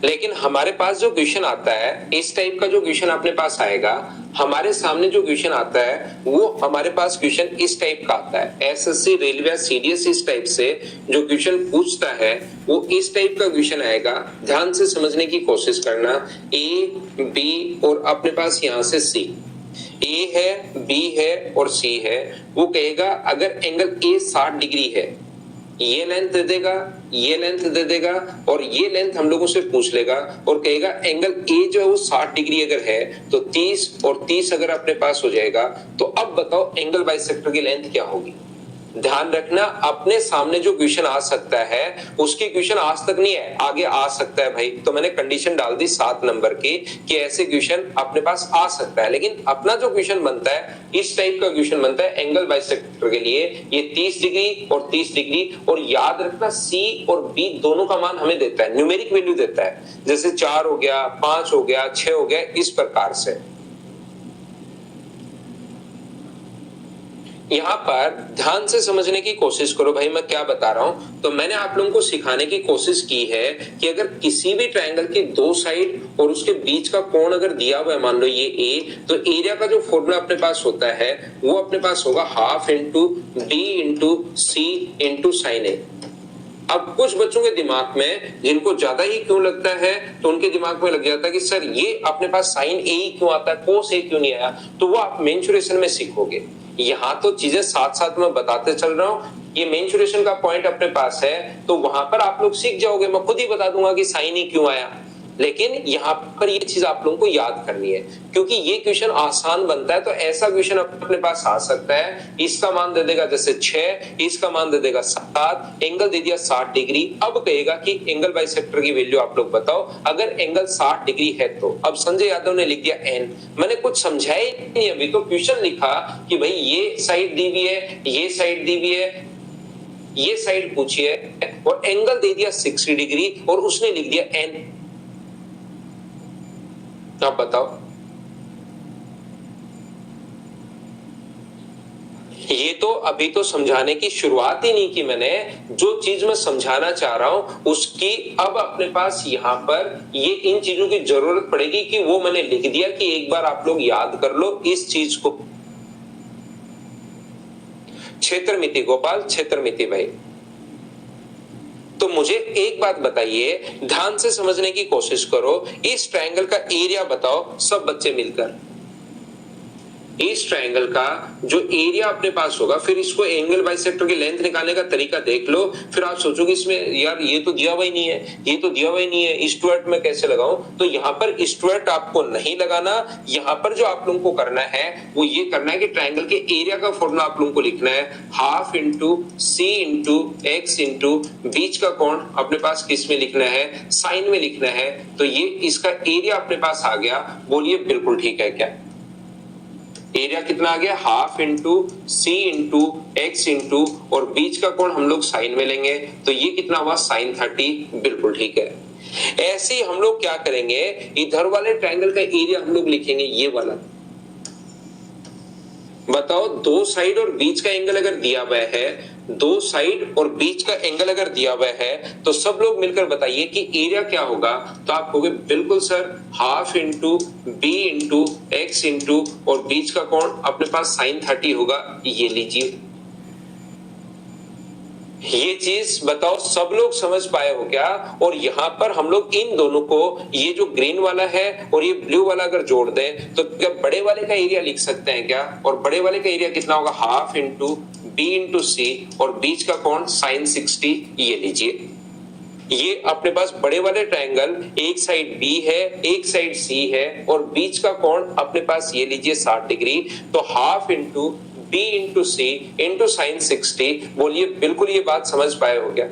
लेकिन हमारे पास जो क्वेश्चन आता है, इस टाइप का जो क्वेश्चन अपने पास आएगा, हमारे सामने जो क्वेश्चन आता है वो हमारे पास क्वेश्चन इस टाइप का आता है। एसएससी, रेलवे, सीडीएस इस टाइप से जो क्वेश्चन पूछता है वो इस टाइप का क्वेश्चन आएगा। ध्यान से समझने की कोशिश करना। ए, बी और अपने पास यहां से सी, ए है, बी है और सी है। वो कहेगा अगर एंगल ए 60 डिग्री है, ये लेंथ दे देगा, ये लेंथ दे देगा और ये लेंथ हम लोगों से पूछ लेगा और कहेगा एंगल ए जो है वो 60 डिग्री अगर है तो 30 और 30 अगर अपने पास हो जाएगा तो अब बताओ एंगल बाइसेक्टर की लेंथ क्या होगी। ध्यान रखना, अपने सामने जो क्वेश्चन आ सकता है उसकी क्वेश्चन आज तक नहीं है, आगे आ सकता है भाई। तो मैंने कंडीशन डाल दी 7 नंबर की कि ऐसे क्वेश्चन अपने पास आ सकता है, लेकिन अपना जो क्वेश्चन बनता है इस टाइप का क्वेश्चन बनता है एंगल बाइसेक्टर के लिए। ये 30 डिग्री और 30 डिग्री, और याद रखना सी और बी दोनों का मान हमें देता है, न्यूमेरिक वैल्यू देता है, जैसे 4 हो गया, 5 हो गया, 6 हो गया, इस प्रकार से। यहां पर ध्यान से समझने की कोशिश करो भाई, मैं क्या बता रहा हूं। तो मैंने आप लोगों को सिखाने की कोशिश की है कि अगर किसी भी ट्रायंगल की दो साइड और उसके बीच का कोण अगर दिया हुआ है, मान लो ये ए, तो एरिया का जो फॉर्मूला अपने पास होता है वो अपने पास होगा half into B into C into sine ए। अब कुछ बच्चों के दिमाग में जिनको ज्यादा ही क्यों लगता है तो उनके दिमाग में लग जाता है कि सर ये अपने पास साइन ए क्यों आता है, कोस ए क्यों नहीं आया। तो वो आप मेंसुरेशन में सीखोगे। यहाँ तो चीजें साथ साथ में बताते चल रहा हूँ। ये मेंसुरेशन का पॉइंट अपने पास है तो वहां पर आप लोग सीख जाओगे। मैं खुद ही बता दूंगा कि साइन ए क्यों आया, लेकिन यहाँ पर ये चीज आप लोगों को याद करनी है क्योंकि ये क्वेश्चन आसान बनता है। तो ऐसा क्वेश्चन अपने पास आ सकता है, इसका मान दे देगा जैसे 6, इसका मान दे देगा 7, एंगल दे दिया 60 डिग्री। अब कहेगा कि एंगल बाइसेक्टर की वैल्यू आप लोग बताओ अगर एंगल 60 डिग्री है तो। अब संजय यादव ने लिख दिया एन, मैंने कुछ समझाया ही नहीं, अभी तो क्वेश्चन लिखा कि भाई ये साइड दी हुई है, ये साइड दी हुई है, ये साइड पूछी है और एंगल दे दिया 60 डिग्री और उसने लिख दिया एन। आप बताओ, ये तो अभी तो समझाने की शुरुआत ही नहीं की मैंने। जो चीज मैं समझाना चाह रहा हूं उसकी अब अपने पास यहां पर ये इन चीजों की जरूरत पड़ेगी कि वो मैंने लिख दिया कि एक बार आप लोग याद कर लो इस चीज को। क्षेत्रमिति गोपाल, क्षेत्रमिति भाई, तो मुझे एक बात बताइए, ध्यान से समझने की कोशिश करो। इस ट्रायंगल का एरिया बताओ सब बच्चे मिलकर। इस ट्रायंगल का जो एरिया अपने पास होगा, फिर इसको एंगल बाइसेक्टर की लेंथ निकालने का तरीका देख लो। फिर आप सोचोगे इसमें यार ये तो दिया हुआ ही नहीं है, ये तो दिया हुआ ही नहीं है, स्टुअर्ट में कैसे लगाऊं। तो यहाँ पर स्टुअर्ट आपको नहीं लगाना। यहाँ पर जो आप लोगों को करना है वो ये करना है कि ट्रायंगल के एरिया का फॉर्मूला आप लोगों को लिखना है, half into C into X into बीच का कोण अपने पास किस में लिखना है, साइन में लिखना है। तो ये इसका एरिया अपने पास आ गया। बोलिए बिल्कुल ठीक है क्या? एरिया कितना आ गया? Half into C into X into और बीच का कोण हम लोग साइन में लेंगे तो ये कितना हुआ? साइन 30। बिल्कुल ठीक है। ऐसे ही हम लोग क्या करेंगे, इधर वाले ट्रायंगल का एरिया हम लोग लिखेंगे ये वाला। बताओ दो साइड और बीच का एंगल अगर दिया हुआ है, दो साइड और बीच का एंगल अगर दिया हुआ है तो सब लोग मिलकर बताइए कि एरिया क्या होगा। तो आप कहोगे बिल्कुल sir half into B into X into और बीच का कोण अपने पास साइन 30 होगा। ये लीजिए, ये चीज बताओ सब लोग समझ पाए हो क्या? और यहां पर हम लोग इन दोनों को, ये जो ग्रीन वाला है और ये ब्लू वाला अगर जोड़ दें तो क्या बड़े वाले का एरिया लिख सकते हैं क्या? और बड़े वाले का एरिया कितना होगा? हाफ इंटू बी इंटू सी और बीच का कोण साइन 60। ये लीजिए, ये अपने पास बड़े वाले ट्रायंगल, एक साइड बी है एक साइड सी है और बीच का कोण अपने पास ये लीजिए 60 डिग्री। तो half into B into C into sine 60। बोलिए बिल्कुल ये बात समझ पाए हो क्या?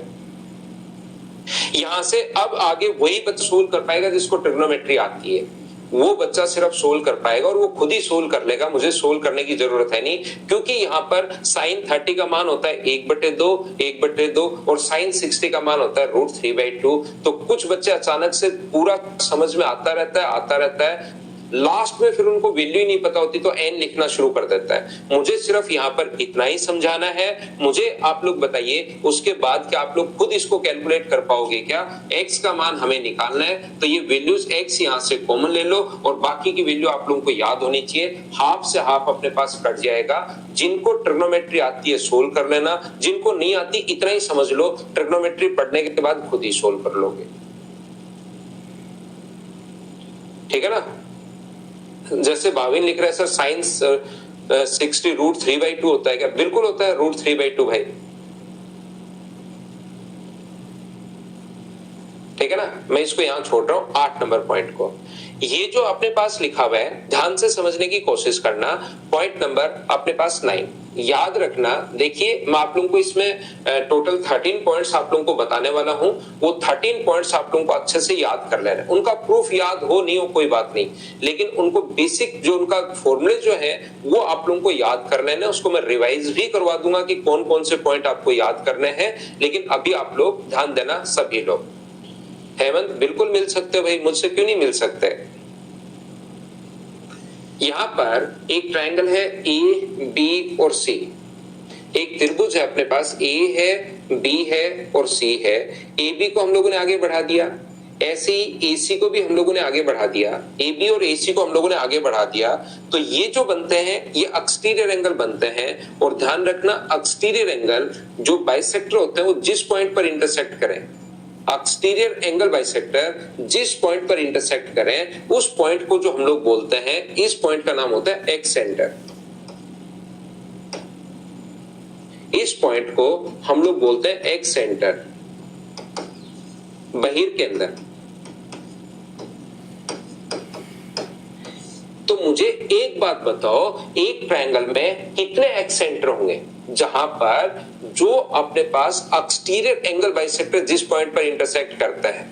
यहां से अब आगे वही बच्चा सोल्व कर पाएगा जिसको ट्रिग्नोमेट्री आती है, वो बच्चा सिर्फ सोल्व कर पाएगा और वो खुद ही सोल्व कर लेगा, मुझे सोल्व करने की जरूरत है नहीं, क्योंकि यहाँ पर साइन 30 का मान होता है 1/2 1/2 और साइन 60 का मान होता है √3/2। तो कुछ बच्चे अचानक से पूरा समझ में आता रहता है, लास्ट में फिर उनको वैल्यू ही नहीं पता होती तो n लिखना शुरू कर देता है। मुझे सिर्फ यहाँ पर इतना ही समझाना है, मुझे आप लोग बताइए उसके बाद क्या आप लोग खुद इसको कैलकुलेट कर पाओगे क्या? x का मान हमें निकालना है, तो ये वैल्यूज x यहाँ से कॉमन ले लो और बाकी की वैल्यू आप लोगों को याद होनी चाहिए। हाफ से हाफ अपने पास कट जाएगा। जिनको ट्रिग्नोमेट्री आती है सोल्व कर लेना, जिनको नहीं आती इतना ही समझ लो, ट्रिग्नोमेट्री पढ़ने के बाद खुद ही सोल्व कर लोगे। ठीक है ना? जैसे भाविन लिख रहा है सर साइन 60 √3/2 होता है क्या? बिल्कुल होता है √3/2 भाई। ठीक है ना? मैं इसको यहां छोड़ रहा हूं 8 नंबर पॉइंट को। ये जो अपने पास लिखा हुआ है ध्यान से समझने की कोशिश करना। पॉइंट नंबर अपने पास 9 याद रखना। देखिए मैं आप लोगों को इसमें टोटल 13 पॉइंट्स आप लोगों को बताने वाला हूं। वो 13 पॉइंट्स आप लोगों को अच्छे से याद कर लेना। उनका प्रूफ याद हो नहीं हो कोई बात नहीं, लेकिन उनको बेसिक जो उनका फॉर्मूले जो है वो आप लोगों को याद कर लेना। उसको मैं रिवाइज भी करवा दूंगा कि कौन कौन से पॉइंट आपको याद करने हैं, लेकिन अभी आप लोग ध्यान देना सभी लोग। हेमंत बिल्कुल मिल सकते हो भाई, मुझसे क्यों नहीं मिल सकते? यहां पर एक ट्रायंगल है ए बी और सी, एक त्रिभुज है अपने पास, ए है बी है और सी है। ए बी को हम लोगों ने आगे बढ़ा दिया, ऐसे ही AC को भी हम लोगों ने आगे बढ़ा दिया, AB और AC को हम लोगों ने आगे बढ़ा दिया। तो ये जो बनते हैं ये एक्सटीरियर एंगल बनते हैं। और ध्यान रखना एक्सटीरियर एंगल जो बाइसेक्टर होते हैं वो जिस पॉइंट पर इंटरसेक्ट करें, एक्सटीरियर एंगल बाइसेक्टर जिस पॉइंट पर इंटरसेक्ट करें उस पॉइंट को जो हम लोग बोलते हैं, इस पॉइंट का नाम होता है एक्स सेंटर। इस पॉइंट को हम लोग बोलते हैं एक्स सेंटर बहिर के अंदर। तो मुझे एक बात बताओ, एक ट्रायंगल में कितने एक्स सेंटर होंगे जहां पर जो अपने पास एक्सटीरियर एंगल बाइसेक्टर जिस पॉइंट पर इंटरसेक्ट करता है?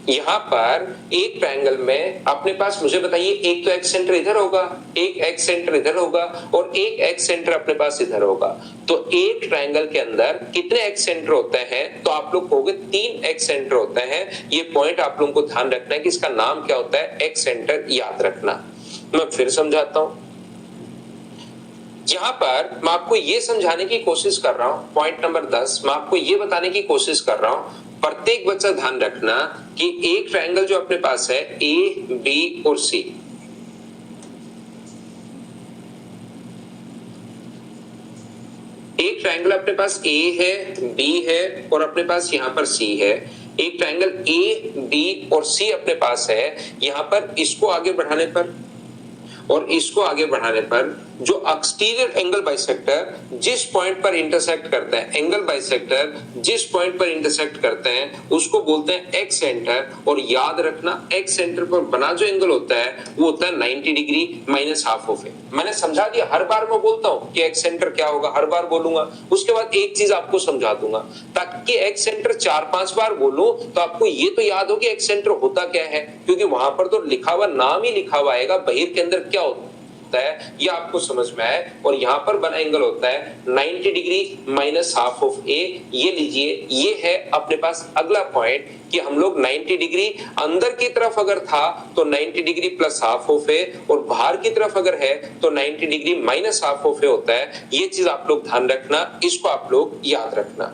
यहां पर एक ट्रायंगल में अपने पास मुझे बताइए, एक तो एक्स सेंटर इधर होगा, एक एक्स सेंटर इधर होगा और एक एक्स सेंटर अपने पास इधर होगा। तो एक ट्रायंगल के अंदर कितने एक्स सेंटर होते हैं? तो आप लोग कहोगे 3 एक्स सेंटर होते हैं। ये पॉइंट आप लोगों को ध्यान रखना है कि इसका नाम क्या होता है, एक्स सेंटर याद रखना। मैं फिर समझाता हूं। यहां पर मैं आपको यह समझाने की कोशिश कर रहा हूं, पॉइंट नंबर 10 मैं आपको यह बताने की कोशिश कर रहा हूं, प्रत्येक बच्चा ध्यान रखना कि एक ट्रायंगल जो अपने पास है ए बी और सी, एक ट्रायंगल अपने पास ए है बी है और अपने पास यहां पर सी है। एक ट्रायंगल ए बी और सी अपने पास है। यहां पर इसको आगे बढ़ाने पर और इसको आगे बढ़ाने पर जो एक्सटीरियर एंगल बाइसेक्टर जिस पॉइंट पर इंटरसेक्ट करते हैं, एंगल बाइसेक्टर जिस पॉइंट पर इंटरसेक्ट करते हैं उसको बोलते हैं एक्स सेंटर। और याद रखना एक्स सेंटर पर बना जो एंगल होता है वो होता है 90 डिग्री माइनस हाफ ऑफ ए। मैंने समझा दिया, हर बार मैं बोलता हूं कि एक्स सेंटर क्या होगा, हर बार बोलूंगा, उसके बाद एक चीज आपको समझा दूंगा ताकि एक्स सेंटर 4-5 बार बोलूं तो आपको ये तो याद हो कि एक्स सेंटर होता क्या है, क्योंकि वहां पर तो लिखा हुआ नाम ही लिखा हुआ आएगा, बहिर के अंदर क्या होता है ये आपको समझ में आए। और यहां पर बना एंगल होता है 90 डिग्री माइनस हाफ ऑफ ए। ये लीजिए, ये है अपने पास अगला पॉइंट कि हम लोग 90 डिग्री अंदर की तरफ अगर था तो 90 डिग्री प्लस हाफ ऑफ ए और बाहर की तरफ अगर है तो 90 डिग्री माइनस हाफ ऑफ ए होता है। ये चीज आप लोग ध्यान रखना, इसको आप लोग याद रखना।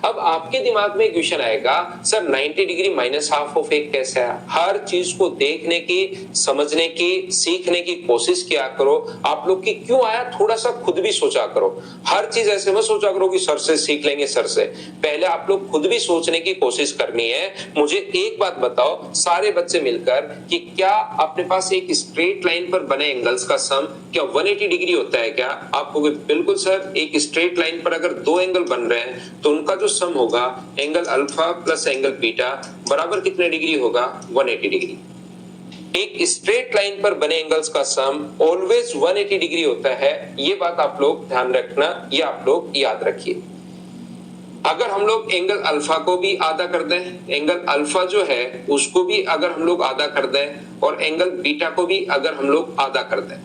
अब आपके दिमाग में क्वेश्चन आएगा, सर 90 डिग्री माइनस हाफ ऑफ ए कैसे है? हर चीज को देखने की, समझने की, सीखने की कोशिश किया करो। आप लोग की क्यों आया थोड़ा सा खुद भी सोचा करो। हर चीज ऐसे मत सोचा करो कि सर से सीख लेंगे, सर से पहले आप लोग खुद भी सोचने की कोशिश करनी है। मुझे एक बात बताओ सारे बच्चे मिलकर कि क्या अपने पास एक स्ट्रेट लाइन पर बने एंगल्स का सम क्या 180 डिग्री होता है क्या? आपको बिल्कुल सर, एक स्ट्रेट लाइन पर अगर दो एंगल बन रहे हैं तो उनका जो सम होगा angle alpha plus angle beta बराबर कितने डिग्री होगा? 180 डिग्री। एक स्ट्रेट लाइन पर बने एंगल्स का सम ऑलवेज 180 डिग्री होता है। ये बात आप लोग ध्यान रखना, ये आप लोग याद रखिए। अगर हम लोग एंगल अल्फा को भी आधा कर दें, एंगल अल्फा जो है उसको भी अगर हम लोग आधा कर दें और एंगल बीटा को भी अगर हम लोग आधा कर दें,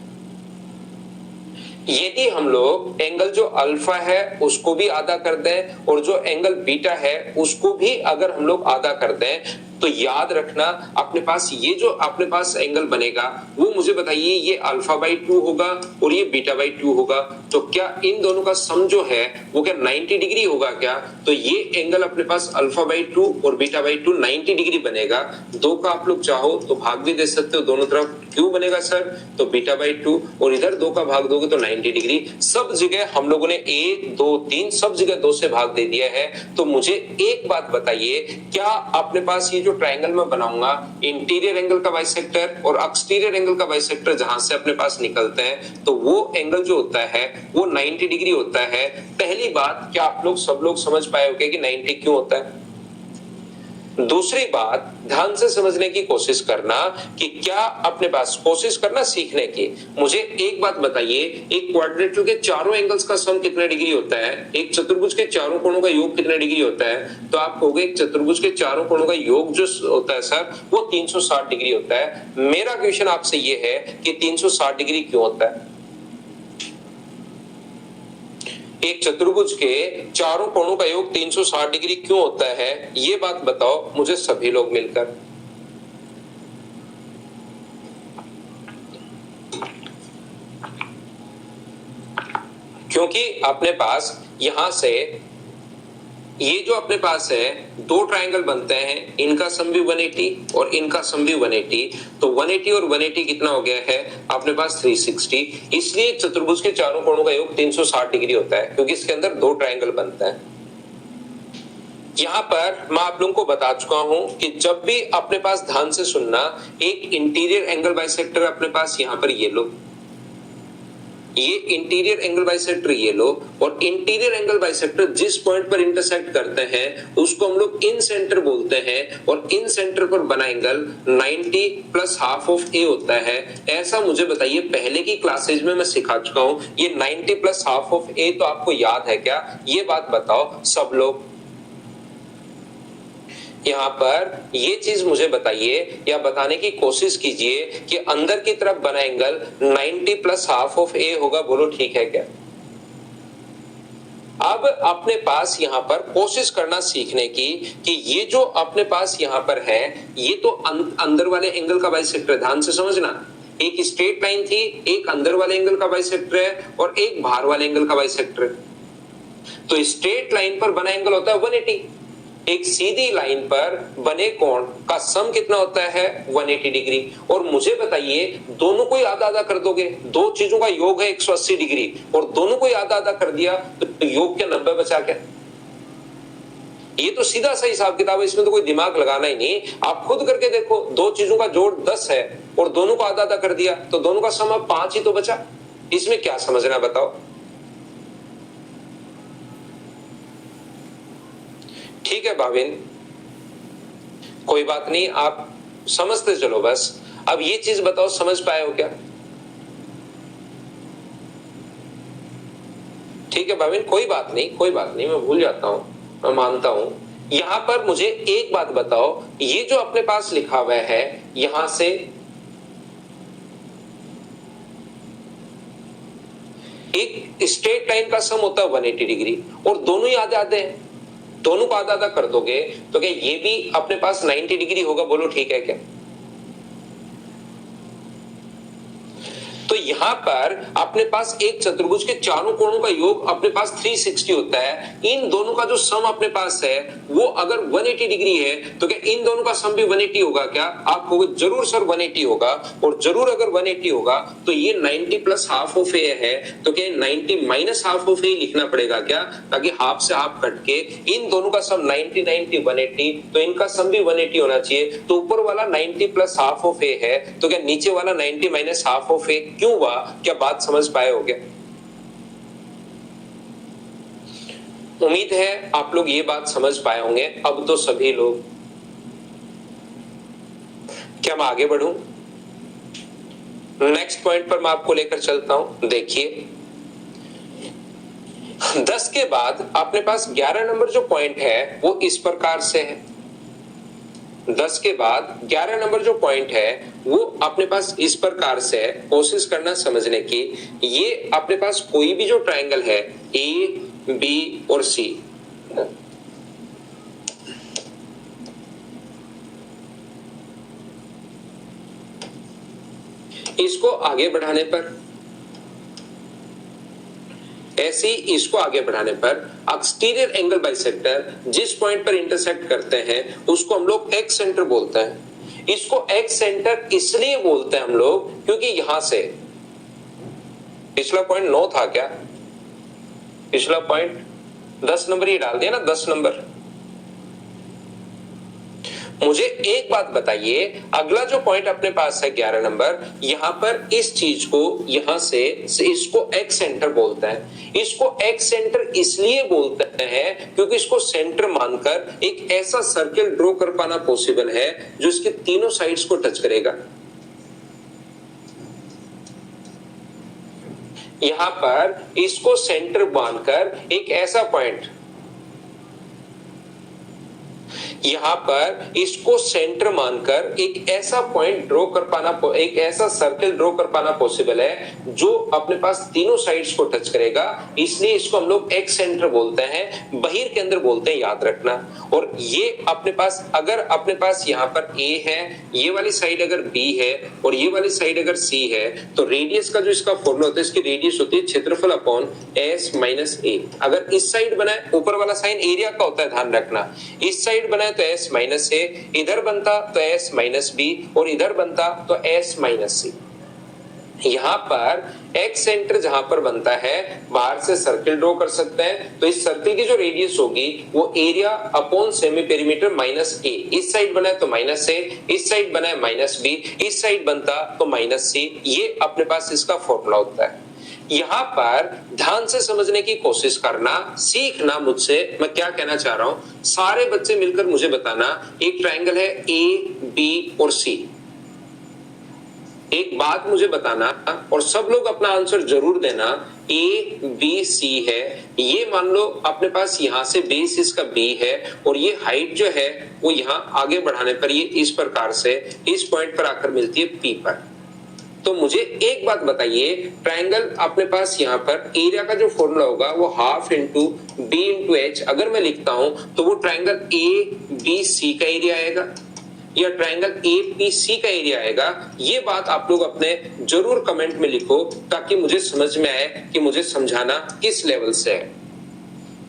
यदि हम लोग एंगल जो अल्फा है उसको भी आधा कर दें और जो एंगल बीटा है उसको भी अगर हम लोग आधा कर दें, तो याद रखना अपने पास ये जो अपने पास एंगल बनेगा वो मुझे बताइए ये अल्फा बाई 2 होगा और ये बीटा बाई 2 होगा। तो क्या इन दोनों का सम जो है वो क्या 90 डिग्री होगा क्या? तो ये एंगल अपने पास अल्फा बाई 2 और बीटा बाई 2 90 डिग्री बनेगा। दो का आप लोग चाहो तो भाग भी दे सकते हो दोनों तरफ। क्यों बनेगा सर? तो बीटा बाई 2 और इधर 2 का भाग दोगे तो 90 डिग्री। सब जगह हम लोगों ने 1 2 3 सब जगह 2 से भाग दे दिया है। तो मुझे एक बात बताइए, क्या अपने पास ये जो ट्रायंगल में बनाऊंगा इंटीरियर एंगल का बाइसेक्टर और एक्सटीरियर एंगल का बाइसेक्टर जहां से अपने पास निकलते हैं, तो वो एंगल जो होता है वो 90 डिग्री होता है। पहली बात, क्या आप लोग सब लोग समझ पाए होंगे कि 90 क्यों होता है? दूसरी बात, ध्यान से समझने की कोशिश करना कि क्या अपने पास कोशिश करना सीखने की। मुझे एक बात बताइए, एक क्वाड्रेटर के चारों एंगल्स का सम कितने डिग्री होता है? एक चतुर्भुज के चारों कोणों का योग कितने डिग्री होता है? तो आप कहोगे एक चतुर्भुज के चारों कोणों का योग जो होता है सर वो 360 डिग्री होता है। मेरा क्वेश्चन आपसे ये है कि 360 डिग्री क्यों होता है? एक चतुर्भुज के चारों कोणों का योग 360 डिग्री क्यों होता है? ये बात बताओ मुझे सभी लोग मिलकर। क्योंकि अपने पास यहां से ये जो अपने पास है दो ट्रायंगल बनते हैं, इनका सम भी 180 और इनका सम भी 180। तो 180 और 180 कितना हो गया है अपने पास 360। इसलिए चतुर्भुज के चारों कोणों का योग 360 डिग्री होता है क्योंकि इसके अंदर दो ट्रायंगल बनता है। यहां पर मैं आप लोगों को बता चुका हूं कि जब भी अपने पास ध्यान से सुनना, एक इंटीरियर एंगल बाइसेक्टर अपने पास यहां पर ये लो, ये इंटीरियर एंगल बाइसेक्टर ये लो, और इंटीरियर एंगल बाइसेक्टर जिस पॉइंट पर इंटरसेक्ट करते हैं उसको हम लोग इन सेंटर बोलते हैं, और इन सेंटर पर बना एंगल 90 प्लस हाफ ऑफ ए होता है। ऐसा मुझे बताइए, पहले की क्लासेज में मैं सिखा चुका हूं, ये 90 प्लस हाफ ऑफ ए तो आपको याद है क्या? ये बात बताओ सब लोग। यहां पर ये चीज मुझे बताइए या बताने की कोशिश कीजिए कि अंदर की तरफ बना एंगल 90 प्लस हाफ ऑफ ए होगा। बोलो ठीक है क्या? अब अपने पास यहां पर कोशिश करना सीखने की कि ये जो अपने पास यहां पर है ये तो अंदर वाले एंगल का बाइसेक्टर। ध्यान से समझना, एक स्ट्रेट लाइन थी, एक अंदर वाले एंगल का बाइसेक्टर है और एक बाहर वाले एंगल का बाइसेक्टर है। तो स्ट्रेट लाइन पर बना एंगल होता है 180, एक सीधी लाइन पर बने कोण का सम कितना होता है 180 डिग्री। और मुझे बताइए, दोनों को ही आधा आधा कर दोगे, दो चीजों का योग है 180 डिग्री और दोनों को ही आधा आधा कर दिया तो योग क्या 90 बचा क्या? ये तो सीधा सा हिसाब किताब है, इसमें तो कोई दिमाग लगाना ही नहीं। आप खुद करके देखो, दो चीजों का जोड़ 10 है और दोनों को आधा आधा कर दिया तो दोनों का सम अब 5 ही तो बचा। इसमें क्या समझना बताओ? ठीक है भाविन, कोई बात नहीं, आप समझते चलो बस। अब ये चीज बताओ, समझ पाए हो क्या? ठीक है भाविन, कोई बात नहीं, कोई बात नहीं, मैं भूल जाता हूं, मैं मानता हूं। यहां पर मुझे एक बात बताओ, ये जो अपने पास लिखा हुआ है यहां से एक स्ट्रेट लाइन का सम होता है 180 डिग्री और दोनों ही आधे आधे हैं, दोनों को आधा आधा कर दोगे तो क्या ये भी अपने पास 90 डिग्री होगा? बोलो ठीक है क्या? तो यहां पर अपने पास एक चतुर्भुज के चारों कोणों का योग अपने पास 360 होता है। इन दोनों का जो सम अपने पास है वो अगर 180 डिग्री है तो क्या इन दोनों का सम भी 180 होगा क्या? आप कहोगे जरूर सर 180 होगा, और जरूर अगर 180 होगा तो ये 90 प्लस हाफ ऑफ ए है, तो क्या 90 माइनस हाफ ऑफ ए लिखना पड़ेगा क्या? ताकि हाफ से हाफ कट के इन दोनों का सम 90 90 180, तो इनका सम भी 180 होना चाहिए। तो ऊपर वाला 90 प्लस हाफ ऑफ ए है तो क्या नीचे वाला 90 माइनस हाफ ऑफ ए क्यों हुआ? क्या बात समझ पाए हो क्या? उम्मीद है आप लोग ये बात समझ पाए होंगे अब तो सभी लोग। क्या मैं आगे बढ़ूं? नेक्स्ट पॉइंट पर मैं आपको लेकर चलता हूं। देखिए 10 के बाद अपने पास 11 नंबर जो पॉइंट है वो इस प्रकार से है। 10 के बाद 11 नंबर जो पॉइंट है वो अपने पास इस प्रकार से है। कोशिश करना समझने की। ये अपने पास कोई भी जो ट्रायंगल है ए, बी और सी, इसको आगे बढ़ाने पर, ऐसे ही इसको आगे बढ़ाने पर एक्सटीरियर एंगल बाइसेक्टर जिस पॉइंट पर इंटरसेक्ट करते हैं उसको हम लोग एक्स सेंटर बोलते हैं। इसको एक्स सेंटर इसलिए बोलते हैं हम लोग क्योंकि यहां से पिछला पॉइंट 9 था क्या, पिछला पॉइंट 10 नंबर ही डाल दिया ना, 10 नंबर। मुझे एक बात बताइए, अगला जो पॉइंट अपने पास है 11 नंबर, यहां पर इस चीज को यहां से इसको एक्स सेंटर बोलते हैं। इसको एक्स सेंटर इसलिए बोलते हैं क्योंकि इसको सेंटर मानकर एक ऐसा सर्किल ड्रॉ कर पाना पॉसिबल है जो इसके तीनों साइड्स को टच करेगा। यहां पर इसको सेंटर मानकर एक ऐसा पॉइंट, यहां पर इसको सेंटर मानकर एक ऐसा पॉइंट ड्रॉ कर पाना, एक ऐसा सर्कल ड्रॉ कर पाना पॉसिबल है जो अपने पास तीनों साइड्स को टच करेगा। इसलिए इसको हम लोग एक्स सेंटर बोलते हैं, बहिर के अंदर बोलते हैं, याद रखना। और ये अपने पास, अगर अपने पास यहां पर ए है, ये वाली साइड अगर बी है और ये वाली साइड अगर सी है, तो रेडियस का जो इसका फॉर्मूला होता है, इसकी रेडियस होती है क्षेत्रफल अपॉन एस माइनस ए। अगर इस साइड बनाए, ऊपर वाला साइन एरिया का होता है, ध्यान रखना। इस साइड बनाए तो एस माइनस ए, इधर बनता तो एस माइनस बी और इधर बनता तो एस माइनस सी। यहां पर एक्स सेंटर जहां पर बनता है, बाहर से सर्किल ड्रॉ कर सकते हैं। तो इस सर्किल की जो रेडियस होगी वो area upon semi perimeter minus A. इस साइड बनाए तो माइनस ए, इस साइड बनाए माइनस बी, इस साइड बनता तो माइनस सी। ये अपने पास इसका फॉर्मूला होता है। यहां पर ध्यान से समझने की कोशिश करना, सीखना मुझसे मैं क्या कहना चाह रहा हूं। सारे बच्चे मिलकर मुझे बताना, एक ट्रायंगल है ए, बी और सी। एक बात मुझे बताना और सब लोग अपना आंसर जरूर देना। ए, बी, सी है, ये मान लो अपने पास यहां से बेस इसका बी है और ये हाइट जो है वो यहां आगे बढ़ाने पर ये इस प्रकार से इस पॉइंट पर आकर मिलती है पी पर। तो मुझे एक बात बताइए, ट्रायंगल अपने पास यहाँ पर एरिया का जो फॉर्मूला होगा वो half into B into H अगर मैं लिखता हूं तो वो ट्रायंगल ए बी सी का एरिया आएगा या ट्रायंगल ए पी सी का एरिया आएगा। ये बात आप लोग अपने जरूर कमेंट में लिखो ताकि मुझे समझ में आए कि मुझे समझाना किस लेवल से है।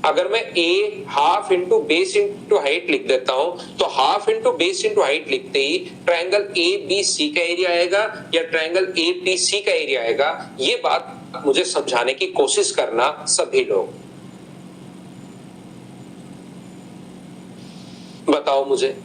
अगर मैं a half into base into height लिख देता हूं तो half into base into height लिखते ही ट्रायंगल ए बी सी का एरिया आएगा या ट्रायंगल ए पी सी का एरिया आएगा। ये बात मुझे समझाने की कोशिश करना सभी लोग। बताओ मुझे।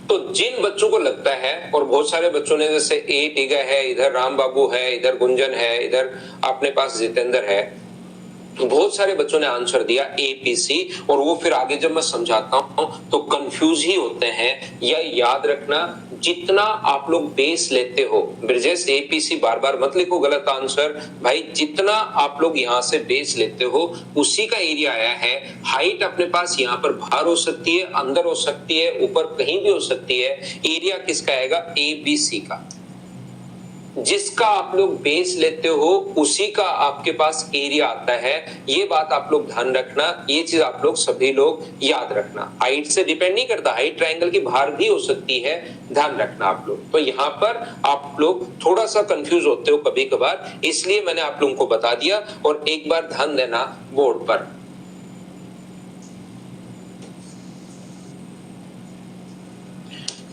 तो जिन बच्चों को लगता है, और बहुत सारे बच्चों ने, जैसे ए टिगा है, इधर राम बाबू है, इधर गुंजन है, इधर अपने पास जितेंद्र है, बहुत सारे बच्चों ने आंसर दिया एपीसी। और वो फिर आगे जब मैं समझाता हूं तो कंफ्यूज ही होते हैं। या याद रखना, जितना आप लोग बेस लेते हो, ब्रिजेश एपीसी बार बार मत लिखो गलत आंसर भाई, जितना आप लोग यहां से बेस लेते हो उसी का एरिया आया है। हाइट अपने पास यहाँ पर बाहर हो सकती है, अंदर हो सकती है, ऊपर कहीं भी हो सकती है। एरिया किसका आएगा? एबीसी का। जिसका आप लोग बेस लेते हो उसी का आपके पास एरिया आता है। ये बात आप लोग ध्यान रखना, ये चीज आप लोग सभी लोग याद रखना। हाइट से डिपेंड नहीं करता, हाइट ट्रायंगल की बाहर भी हो सकती है, ध्यान रखना आप लोग। तो यहाँ पर आप लोग थोड़ा सा कंफ्यूज होते हो कभी कभार, इसलिए मैंने आप लोगों को बता दिया। और एक बार ध्यान देना बोर्ड पर,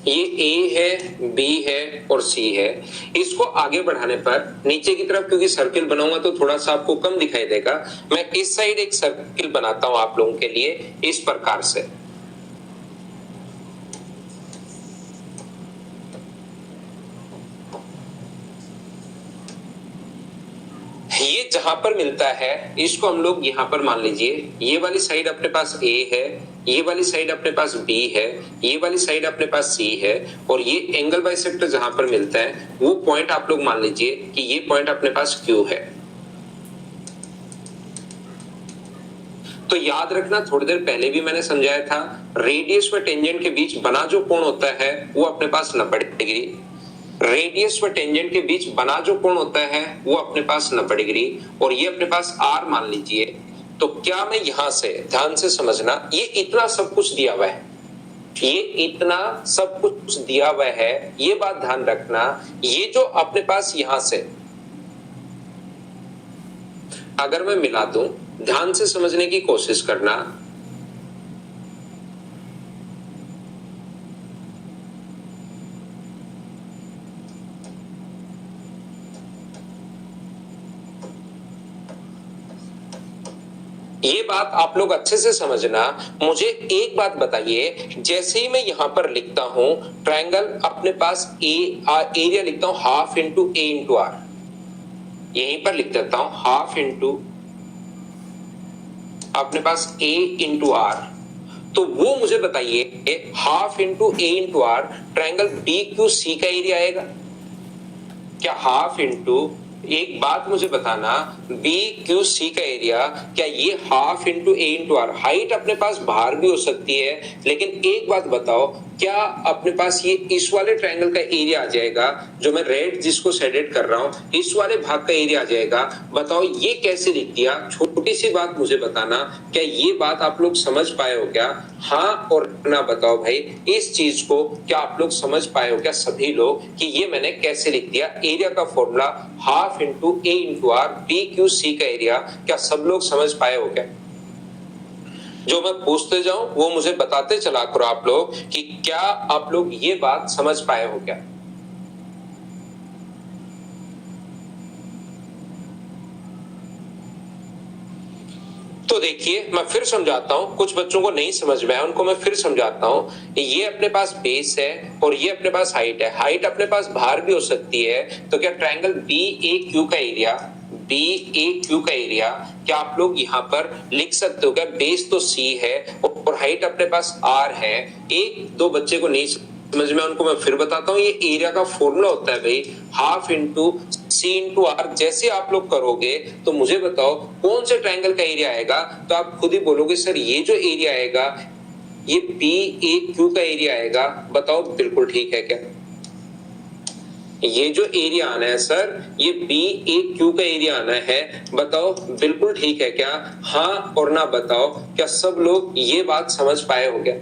ये ए है, बी है और सी है। इसको आगे बढ़ाने पर नीचे की तरफ, क्योंकि सर्किल बनाऊंगा तो थोड़ा सा आपको कम दिखाई देगा, मैं इस साइड एक सर्किल बनाता हूं आप लोगों के लिए इस प्रकार से। ये जहां पर मिलता है इसको हम लोग यहां पर मान लीजिए, ये वाली साइड अपने पास A है, ये वाली साइड अपने पास B है, ये वाली साइड अपने पास C है, और ये एंगल बाइसेक्टर जहां पर मिलता है वो पॉइंट आप लोग मान लीजिए कि ये पॉइंट अपने पास Q है। तो याद रखना, थोड़ी देर पहले भी मैंने समझाया था, रेडियस व टेंजेंट के बीच बना जो कोण होता है वो अपने पास 90 डिग्री, रेडियस व टेंजेंट के बीच बना जो कोण होता है वो अपने पास 90 डिग्री, और ये अपने पास R मान लीजिए। तो क्या मैं यहां से, ध्यान से समझना, ये इतना सब कुछ दिया हुआ है, ये इतना सब कुछ दिया हुआ है, ये बात ध्यान रखना। ये जो अपने पास यहां से अगर मैं मिला दूं, ध्यान से समझने की कोशिश करना, ये बात आप लोग अच्छे से समझना। मुझे एक बात बताइए, जैसे ही मैं यहां पर लिखता हूं ट्रायंगल अपने पास एरिया लिखता हूं half into A into R, यहीं पर लिख देता हूं हाफ इंटू अपने पास A इंटू R। तो वो मुझे बताइए half into A into R triangle BQC का एरिया आएगा क्या? हाफ इंटू, एक बात मुझे बताना, BQC का एरिया क्या ये half into A into R, height अपने पास बाहर भी हो सकती है, लेकिन एक बात बताओ, क्या अपने पास ये इस वाले ट्रायंगल का एरिया आ जाएगा, जो मैं रेड जिसको शेडेड कर रहा हूं, इस वाले भाग का एरिया आ जाएगा? बताओ ये कैसे लिख दिया? छोटी सी बात मुझे बताना, क्या ये बात आप लोग समझ पाए हो क्या? हाँ और ना बताओ भाई, इस चीज को क्या आप लोग समझ पाए हो क्या सभी लोग, कि ये मैंने कैसे लिख दिया? एरिया का formula half into A into R, BQC का एरिया, क्या सब लोग समझ पाए हो क्या? जो मैं पूछते जाऊं वो मुझे बताते चला करो आप लोग कि क्या आप लोग ये बात समझ पाए हो क्या? तो देखिए मैं फिर समझाता हूं, कुछ बच्चों को नहीं समझ में आया उनको मैं फिर समझाता हूं। ये अपने पास बेस है और ये अपने पास हाइट है, हाइट अपने पास बाहर भी हो सकती है, तो क्या ट्रायंगल BAQ का एरिया, BAQ का एरिया क्या आप लोग यहाँ पर लिख सकते हो क्या? बेस तो C है और हाइट अपने पास R है। एक दो बच्चे को नहीं समझ में, उनको मैं फिर बताता हूँ, ये एरिया का फॉर्मूला होता है भाई half into C into R। जैसे आप लोग करोगे तो मुझे बताओ कौन से ट्रायंगल का एरिया आएगा, तो आप खुद ही बोलोगे सर ये जो एरिया आएगा ये BAQ का एरिया आएगा। बताओ बिल्कुल ठीक है क्या? ये जो एरिया आना है सर ये BAQ का एरिया आना है, बताओ बिल्कुल ठीक है क्या? हाँ और ना बताओ, क्या सब लोग ये बात समझ पाए हो क्या?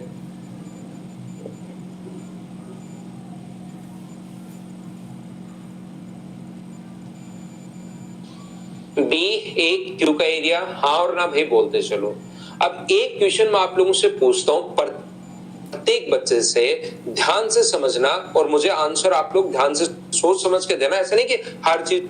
BAQ का एरिया हाँ और ना भाई बोलते चलो। अब एक क्वेश्चन मैं आप लोगों से पूछता हूं, प्रत्येक बच्चे से ध्यान से समझना और मुझे आंसर आप लोग ध्यान से सोच समझ के देना। ऐसा नहीं कि हर चीज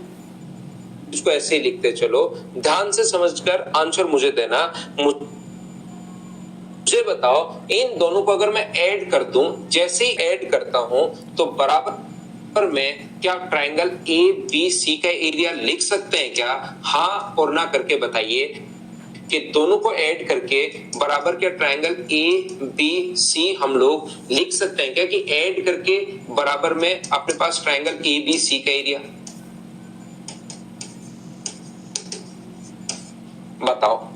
इसको ऐसे ही लिखते चलो, ध्यान से समझकर आंसर मुझे देना। मुझे बताओ इन दोनों को अगर मैं ऐड कर दूं, जैसे ही ऐड करता हूं तो बराबर पर में क्या ट्रायंगल ABC का एरिया लिख सकते हैं क्या? हाँ और ना करके बताइए कि दोनों को ऐड करके बराबर क्या ट्रायंगल ABC हम लोग लिख सकते हैं क्या? कि ऐड करके बराबर में अपने पास ट्रायंगल ABC का एरिया। बताओ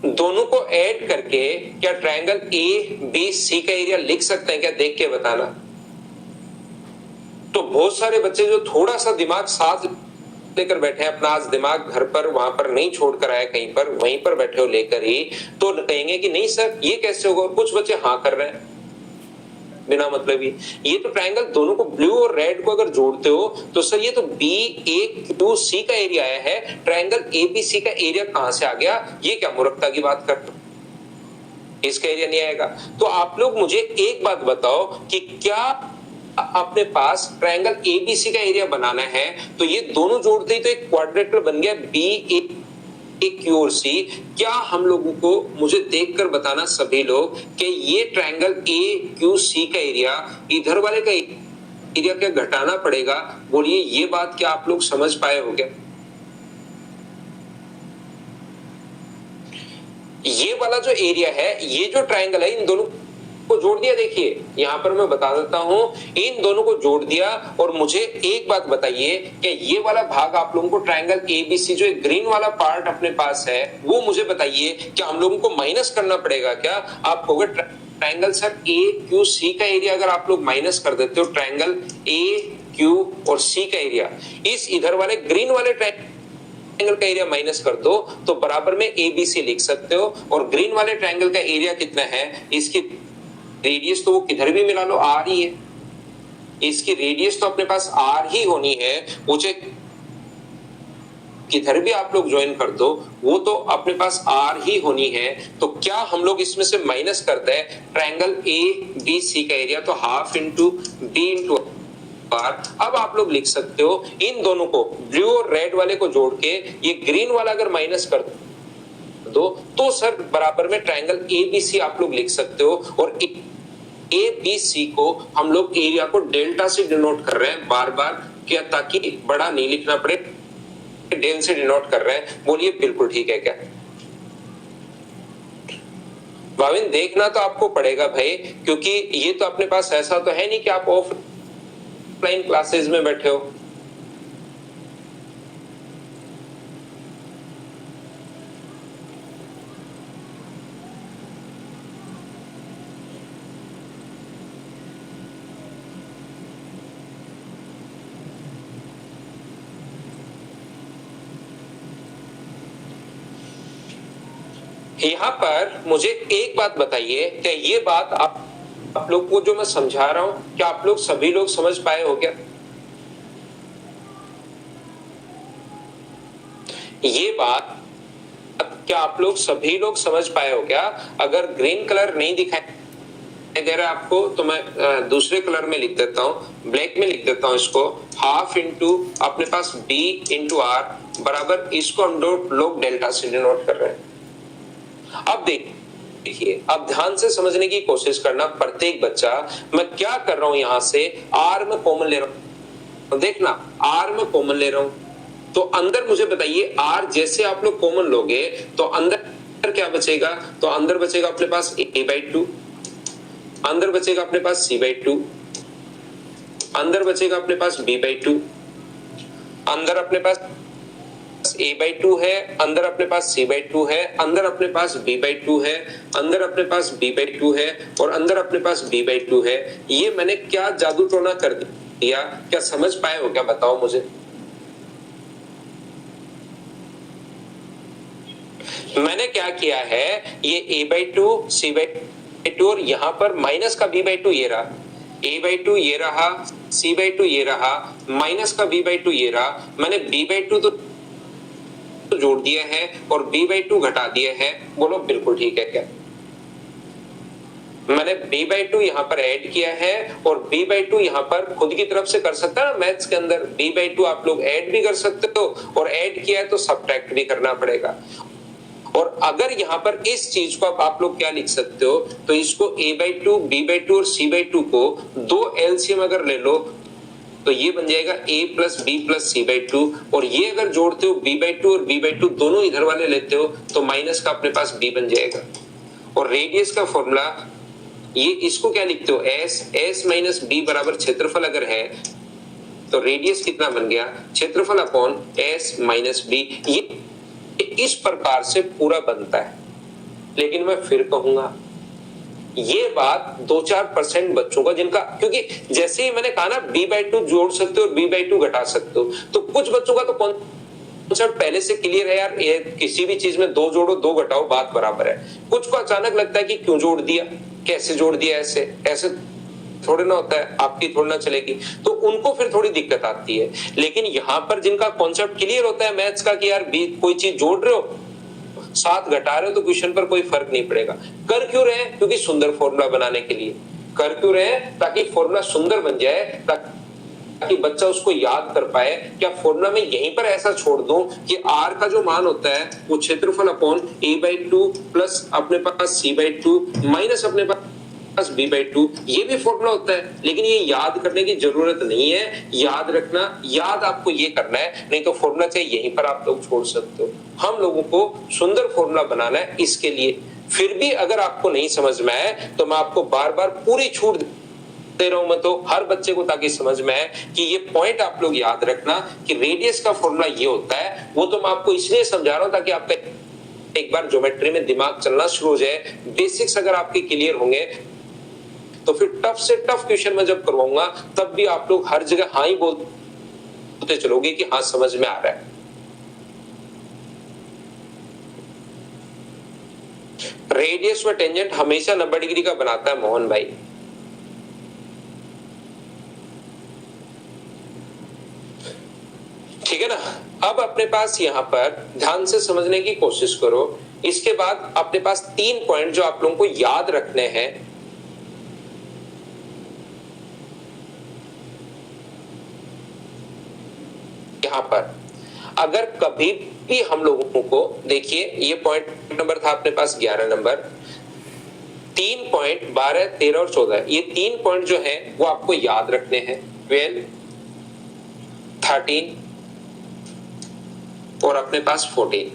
दोनों को ऐड करके क्या ट्रायंगल ABC का एरिया लिख सकते हैं क्या? देख के बताना। तो बहुत सारे बच्चे जो थोड़ा सा दिमाग साथ लेकर बैठे हैं, अपना आज दिमाग घर पर वहां पर नहीं छोड़कर आए कहीं पर, वहीं पर बैठे हो लेकर ही, तो कहेंगे कि नहीं सर ये कैसे होगा, और कुछ बच्चे हाँ कर रहे हैं बिना मतलब ही। ये तो ट्रायंगल दोनों को, ब्लू और रेड को अगर जोड़ते हो तो सर ये तो BAQC का एरिया आया है, ट्रायंगल ABC का एरिया कहां से आ गया? ये क्या मूर्खता की बात करते हो, इसका एरिया नहीं आएगा। तो आप लोग मुझे एक बात बताओ कि क्या अपने पास ट्रायंगल ABC का एरिया बनाना है तो ये दोनों जोड़ते ही तो एक क्वाड्रेटर बन गया BAQ और C। क्या हम लोगों को, मुझे देखकर बताना सभी लोग, कि ये ट्रायंगल AQC का एरिया इधर वाले का एरिया क्या घटाना पड़ेगा? बोलिए ये बात क्या आप लोग समझ पाए हो क्या? ये वाला जो एरिया है, ये जो ट्रायंगल है, इन दोनों को जोड़ दिया। देखिए यहां पर मैं बता देता हूं, इन दोनों को जोड़ दिया। और मुझे एक बात बताइए कि ये वाला भाग आप लोगों को ट्रायंगल एबीसी जो एक ग्रीन वाला पार्ट अपने पास है, वो मुझे बताइए क्या हम लोगों को माइनस करना पड़ेगा क्या? आप कहोगे ट्रायंगल सर ए क्यू सी का एरिया अगर आप लोग माइनस कर देते हो, ट्रायंगल ए क्यू और सी का एरिया, इस इधर वाले ग्रीन वाले ट्रायंगल का एरिया माइनस कर दो तो बराबर में एबीसी लिख सकते हो। और ग्रीन वाले ट्रायंगल का एरिया कितना है, इसकी रेडियस तो वो किधर भी मिला लो आर ही है, इसकी रेडियस तो अपने पास आर ही होनी है, वो चाहे किधर भी आप लोग ज्वाइन कर दो वो तो अपने पास आर ही होनी है। तो क्या हम लोग इसमें से माइनस करते हैं ट्रायंगल ए बी सी का एरिया, तो half into B into R. अब आप लोग लिख सकते हो इन दोनों को, ब्लू और रेड वाले को जोड़ के ये ग्रीन वाला अगर माइनस कर दो तो सर बराबर में ट्रायंगल एबीसी आप लोग लिख सकते हो। और ए बी सी को हम लोग एरिया को डेल्टा से डिनोट कर रहे हैं बार बार, क्या ताकि बड़ा नहीं लिखना पड़े, डेल से डिनोट कर रहे हैं। बोलिए बिल्कुल ठीक है क्या? भाविन देखना तो आपको पड़ेगा भाई, क्योंकि ये तो अपने पास ऐसा तो है नहीं कि आप ऑफलाइन क्लासेस में बैठे हो। यहां पर मुझे एक बात बताइए कि ये बात आप लोग को जो मैं समझा रहा हूं, क्या आप लोग सभी लोग समझ पाए हो क्या? ये बात क्या आप लोग सभी लोग समझ पाए हो क्या? अगर ग्रीन कलर नहीं दिखाई दे रहा आपको तो मैं दूसरे कलर में लिख देता हूं, ब्लैक में लिख देता हूं इसको। हाफ इंटू अपने पास बी इंटू आर बराबर, इसको हम लोग डेल्टा से डिनोट कर रहे हैं। अब देखिए, अब ध्यान से समझने की कोशिश करना प्रत्येक बच्चा। मैं क्या कर रहा हूं, यहां से आर में कॉमन ले रहा हूं, देखना आर में कॉमन ले रहा हूं तो अंदर मुझे बताइए आर जैसे आप लोग कॉमन लोगे तो अंदर क्या बचेगा? तो अंदर बचेगा अपने पास a/2, अंदर बचेगा अपने पास c/2, अंदर बचेगा अपने पास b/2, अंदर अपने पास a/2 है, अंदर अपने पास c/2 है, अंदर अपने पास b/2 है, अंदर अपने पास b/2 है और अंदर अपने पास b/2 है। ये मैंने क्या जादू टोना कर दिया? क्या समझ पाए हो क्या? बताओ मुझे। मैंने क्या किया है, ये a/2 c/2 और यहां पर माइनस का b/2 ये रहा, a/2 ये रहा, c/2 ये रहा, माइनस का b/2 ये रहा। मैंने b/2 तो जोड़ दिया है और b/2 घटा दिया है। बोलो बिल्कुल ठीक है क्या? मैंने b/2 यहां पर ऐड किया है और b/2 यहां पर खुद की तरफ से कर सकता है ना, मैथ्स के अंदर b/2 आप लोग ऐड भी कर सकते हो और ऐड किया है तो सब्ट्रैक्ट भी करना पड़ेगा। और अगर यहां पर इस चीज को आप लोग क्या लिख सकते हो, तो इसको a/2 b/2 और c/2 को दो एलसीएम अगर ले लो तो ये बन जाएगा a plus B plus c/2। और ये अगर जोड़ते हो b/2 और b/2 दोनों इधर वाले लेते हो तो माइनस का अपने पास b बन जाएगा। और रेडियस का फॉर्मूला ये, इसको क्या लिखते हो, s माइनस b बराबर क्षेत्रफल अगर है तो रेडियस कितना बन गया, क्षेत्रफल अपॉन s माइनस b। ये इस प्रकार से पूरा बनता है। लेकिन मैं फिर कहूंगा ये बात 2-4% बच्चों का, जिनका, क्योंकि जैसे ही मैंने कहा ना b/2 जोड़ सकते हो और b/2 घटा सकते हो, तो कुछ बच्चों का तो कॉन्सेप्ट पहले से क्लियर है यार, ये किसी भी चीज में 2 जोड़ो 2 घटाओ बात बराबर है। कुछ को अचानक लगता है कि क्यों जोड़ दिया, कैसे जोड़ दिया, ऐसे ऐसे थोड़े ना होता है, आपकी थोड़ी ना चलेगी, तो उनको फिर थोड़ी दिक्कत आती है। लेकिन यहाँ पर जिनका कॉन्सेप्ट क्लियर होता है मैथ्स का कि यार कोई चीज जोड़ रहे हो 7 घटा रहे हो तो क्वेश्चन पर कोई फर्क नहीं पड़ेगा। कर क्यों रहे हैं? क्योंकि सुंदर फॉर्मूला बनाने के लिए कर क्यों रहे हैं, ताकि फॉर्मूला सुंदर बन जाए, ताकि बच्चा उसको याद कर पाए। क्या फॉर्मूला में यहीं पर ऐसा छोड़ दूं कि r का जो मान होता है वो क्षेत्रफल अपॉन a/2 प्लस अपने पास c/2 माइनस अपने पास b/2, ये भी फॉर्मूला होता है। लेकिन ये याद करने की जरूरत नहीं है, याद रखना, याद आपको ये करना है, नहीं तो फॉर्मूला चाहे यहीं पर आप लोग छोड़ सकते हो। हम लोगों को सुंदर फॉर्मूला बनाना है इसके लिए। फिर भी अगर आपको नहीं समझ में आए तो मैं आपको बार बार पूरी छूट दे रहा हूं, मैं तो हर बच्चे को, ताकि समझ में आए कि ये पॉइंट आप लोग याद रखना कि रेडियस का फॉर्मूला ये होता है। वो तो मैं आपको इसलिए समझा रहा हूं ताकि आपका एक बार ज्योमेट्री में दिमाग चलना शुरू हो जाए, बेसिक्स अगर आपके क्लियर होंगे तो फिर टफ से टफ क्वेश्चन में जब करवाऊंगा तब भी आप लोग हर जगह हाँ ही बोलते चलोगे कि हाँ समझ में आ रहा है। रेडियस व टेंजेंट हमेशा 90 डिग्री का बनाता है मोहन भाई। ठीक है ना। अब अपने पास यहां पर ध्यान से समझने की कोशिश करो। इसके बाद अपने पास 3 पॉइंट जो आप लोगों को याद रखने हैं। यहां पर अगर कभी भी हम लोगों को, देखिए ये पॉइंट नंबर था अपने पास 11 नंबर, 3 पॉइंट 12, 13 और 14, ये 3 पॉइंट जो है वो आपको याद रखने हैं। 12, 13 और अपने पास 14।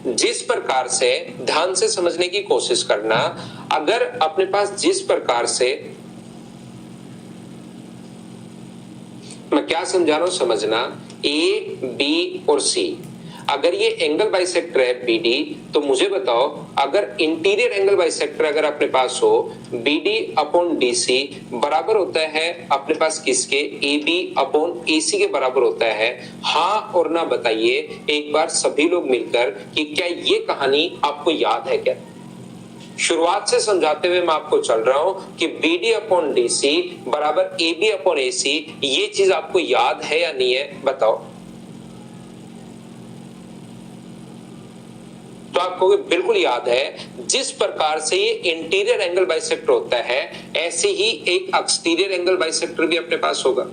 जिस प्रकार से, ध्यान से समझने की कोशिश करना, अगर अपने पास जिस प्रकार से, मैं क्या समझा रहा हूं समझना, ए बी और सी, अगर ये एंगल बाइसेक्टर है बीडी, तो मुझे बताओ अगर इंटीरियर एंगल बाइसेक्टर अगर अपने पास हो, बीडी अपॉन डीसी बराबर होता है अपने पास किसके, एबी अपॉन एसी के बराबर होता है। हाँ और ना बताइए एक बार सभी लोग मिलकर कि क्या ये कहानी आपको याद है क्या। शुरुआत से समझाते हुए मैं आपको चल रहा हूं कि बीडी अपॉन डीसी बराबर एबी अपॉन एसी, ये चीज आपको याद है या नहीं है बताओ। तो आपको बिल्कुल याद है। जिस प्रकार से ये इंटीरियर एंगल बाइसेक्टर होता है, ऐसे ही एक एक्सटीरियर एंगल बाइसेक्टर भी अपने पास होगा।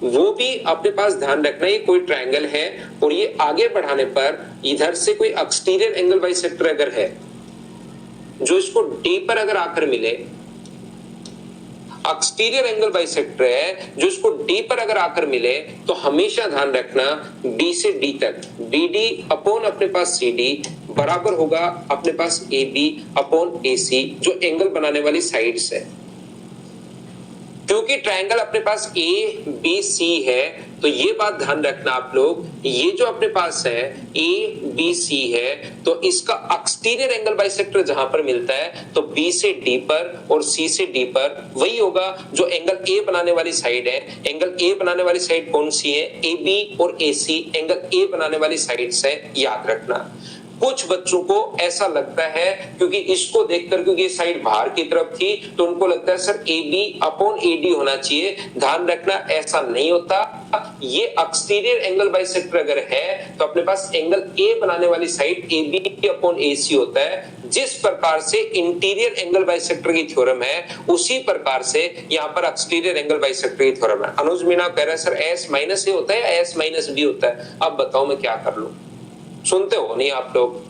वो भी अपने पास ध्यान रखना, ये कोई ट्रायंगल है और ये आगे बढ़ाने पर इधर से कोई एक्सटीरियर एंगल बाइसेक्टर अगर है जो इसको डी पर अगर आकर मिले, एक्सटीरियर एंगल बाइसेक्टर है जो इसको डी पर अगर आकर मिले, तो हमेशा ध्यान रखना डी से डी तक बीडी अपॉन अपने पास सीडी बराबर होगा अपने पास एबी अपॉन एसी, जो एंगल बनाने वाली साइड्स है। क्योंकि ट्रायंगल अपने पास ए बी सी है, तो ये बात ध्यान रखना आप लोग, ये जो अपने पास है ए बी सी है, तो इसका एक्सटीरियर एंगल बाइसेक्टर जहां पर मिलता है तो बी से डी पर और सी से डी पर वही होगा जो एंगल ए बनाने वाली साइड है। एंगल ए बनाने वाली साइड कौन सी है, ए बी और ए सी एंगल ए बनाने वाली साइड से, याद रखना। कुछ बच्चों को ऐसा लगता है क्योंकि इसको देखकर, क्योंकि ये साइड बाहर की तरफ थी, तो उनको लगता है sir A B upon A D होना चाहिए। ध्यान रखना ऐसा नहीं होता। ये एक्सटीरियर एंगल बाइसेक्टर अगर है तो अपने पास एंगल ए बनाने वाली साइड ए बी अपॉन ए सी होता है। जिस प्रकार से इंटीरियर एंगल बाइसेक्टर की थ्योरम है, उसी प्रकार से यहाँ पर एक्सटीरियर एंगल बाइसेक्टर की थ्योरम है। अनुज मीना कह रहा है सर एस माइनस ए होता है या एस माइनस बी होता है, अब बताओ मैं क्या कर लूं। सुनते हो नहीं आप लोग।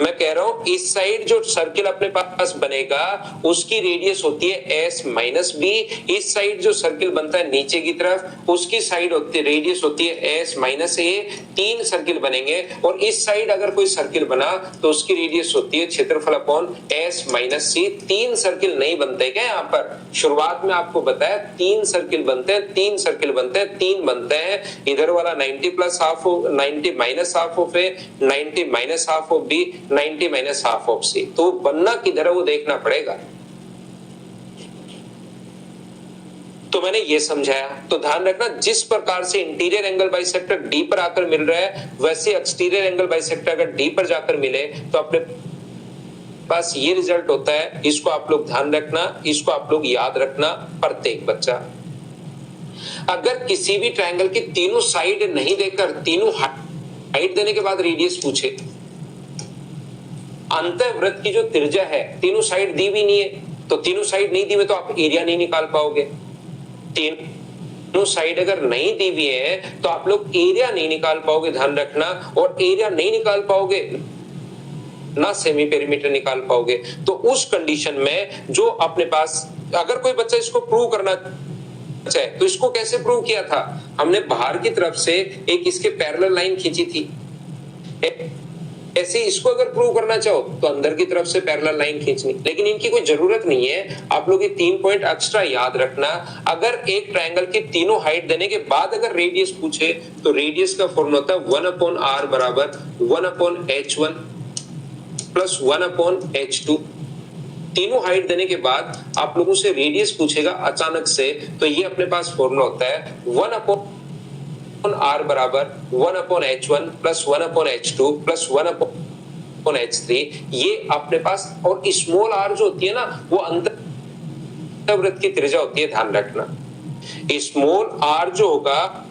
मैं कह रहा हूं इस साइड जो सर्किल अपने पास बनेगा उसकी रेडियस होती है एस माइनस बी। इस साइड जो सर्किल बनता है नीचे की तरफ, उसकी साइड होती है, रेडियस होती है एस माइनस ए। 3 सर्किल बनेंगे और इस साइड अगर कोई सर्किल बना तो उसकी रेडियस होती है क्षेत्रफल अपॉन एस माइनस सी। 3 सर्किल नहीं बनते क्या यहाँ पर, शुरुआत में आपको बताया 3 सर्किल बनते हैं, 3 सर्किल बनते हैं, 3 बनते हैं। इधर वाला 90 plus half, 90 minus half of A, 90 minus half of B, 90 minus half of C. तो बनना किधर है वो देखना पड़ेगा। तो मैंने ये समझाया, तो ध्यान रखना जिस प्रकार से इंटीरियर एंगल बाइसेक्टर डी पर आकर मिल रहा है, वैसे एक्सटीरियर एंगल बाइसेक्टर अगर डी पर जाकर मिले तो अपने पास ये रिजल्ट होता है। इसको आप लोग ध्यान रखना, इसको आप लोग याद रखना प्रत्येक बच्चा। अगर किसी भी ट्रायंगल की तीनों साइड नहीं देकर तीनों हाइट देने के बाद रेडियस पूछे, अंतःवृत्त की जो त्रिज्या है तीनों साइड दी भी नहीं है, तो तीनों साइड नहीं दी हुई तो आप एरिया नहीं निकाल पाओगे। तीनों साइड अगर नहीं दी हुई है तो आप लोग एरिया नहीं निकाल पाओगे, ध्यान रखना। और एरिया नहीं निकाल पाओगे ना सेमी पेरीमीटर निकाल पाओगे। तो उस कंडीशन में जो अपने पास, अगर कोई बच्चा इसको प्रूव करना है। तो इसको कैसे प्रूव किया था? हमने बाहर की तरफ से एक इसके पैरेलल लाइन खींची थी। ऐसे इसको अगर प्रूव करना चाहो तो अंदर की तरफ से पैरेलल लाइन खींचनी, लेकिन इनकी कोई जरूरत नहीं है। आप लोग ये 3 पॉइंट एक्स्ट्रा याद रखना। अगर एक ट्रायंगल की तीनों हाइट देने के बाद अगर रेडियस पूछे तो रेडियस का फॉर्मूला होता है 1/r बराबर 1/h1 प्लस 1/h2। तीनों हाइट देने के बाद आप लोगों से रेडियस पूछेगा अचानक से, तो ये अपने पास फॉर्मूला होता है 1/r बराबर 1/h1 plus 1/h2 plus 1/h3। ये अपने पास, और स्मॉल r जो होती है ना वो अंतर्वृत्त की त्रिज्या होती है, ध्यान रखना। स्मॉल r जो होगा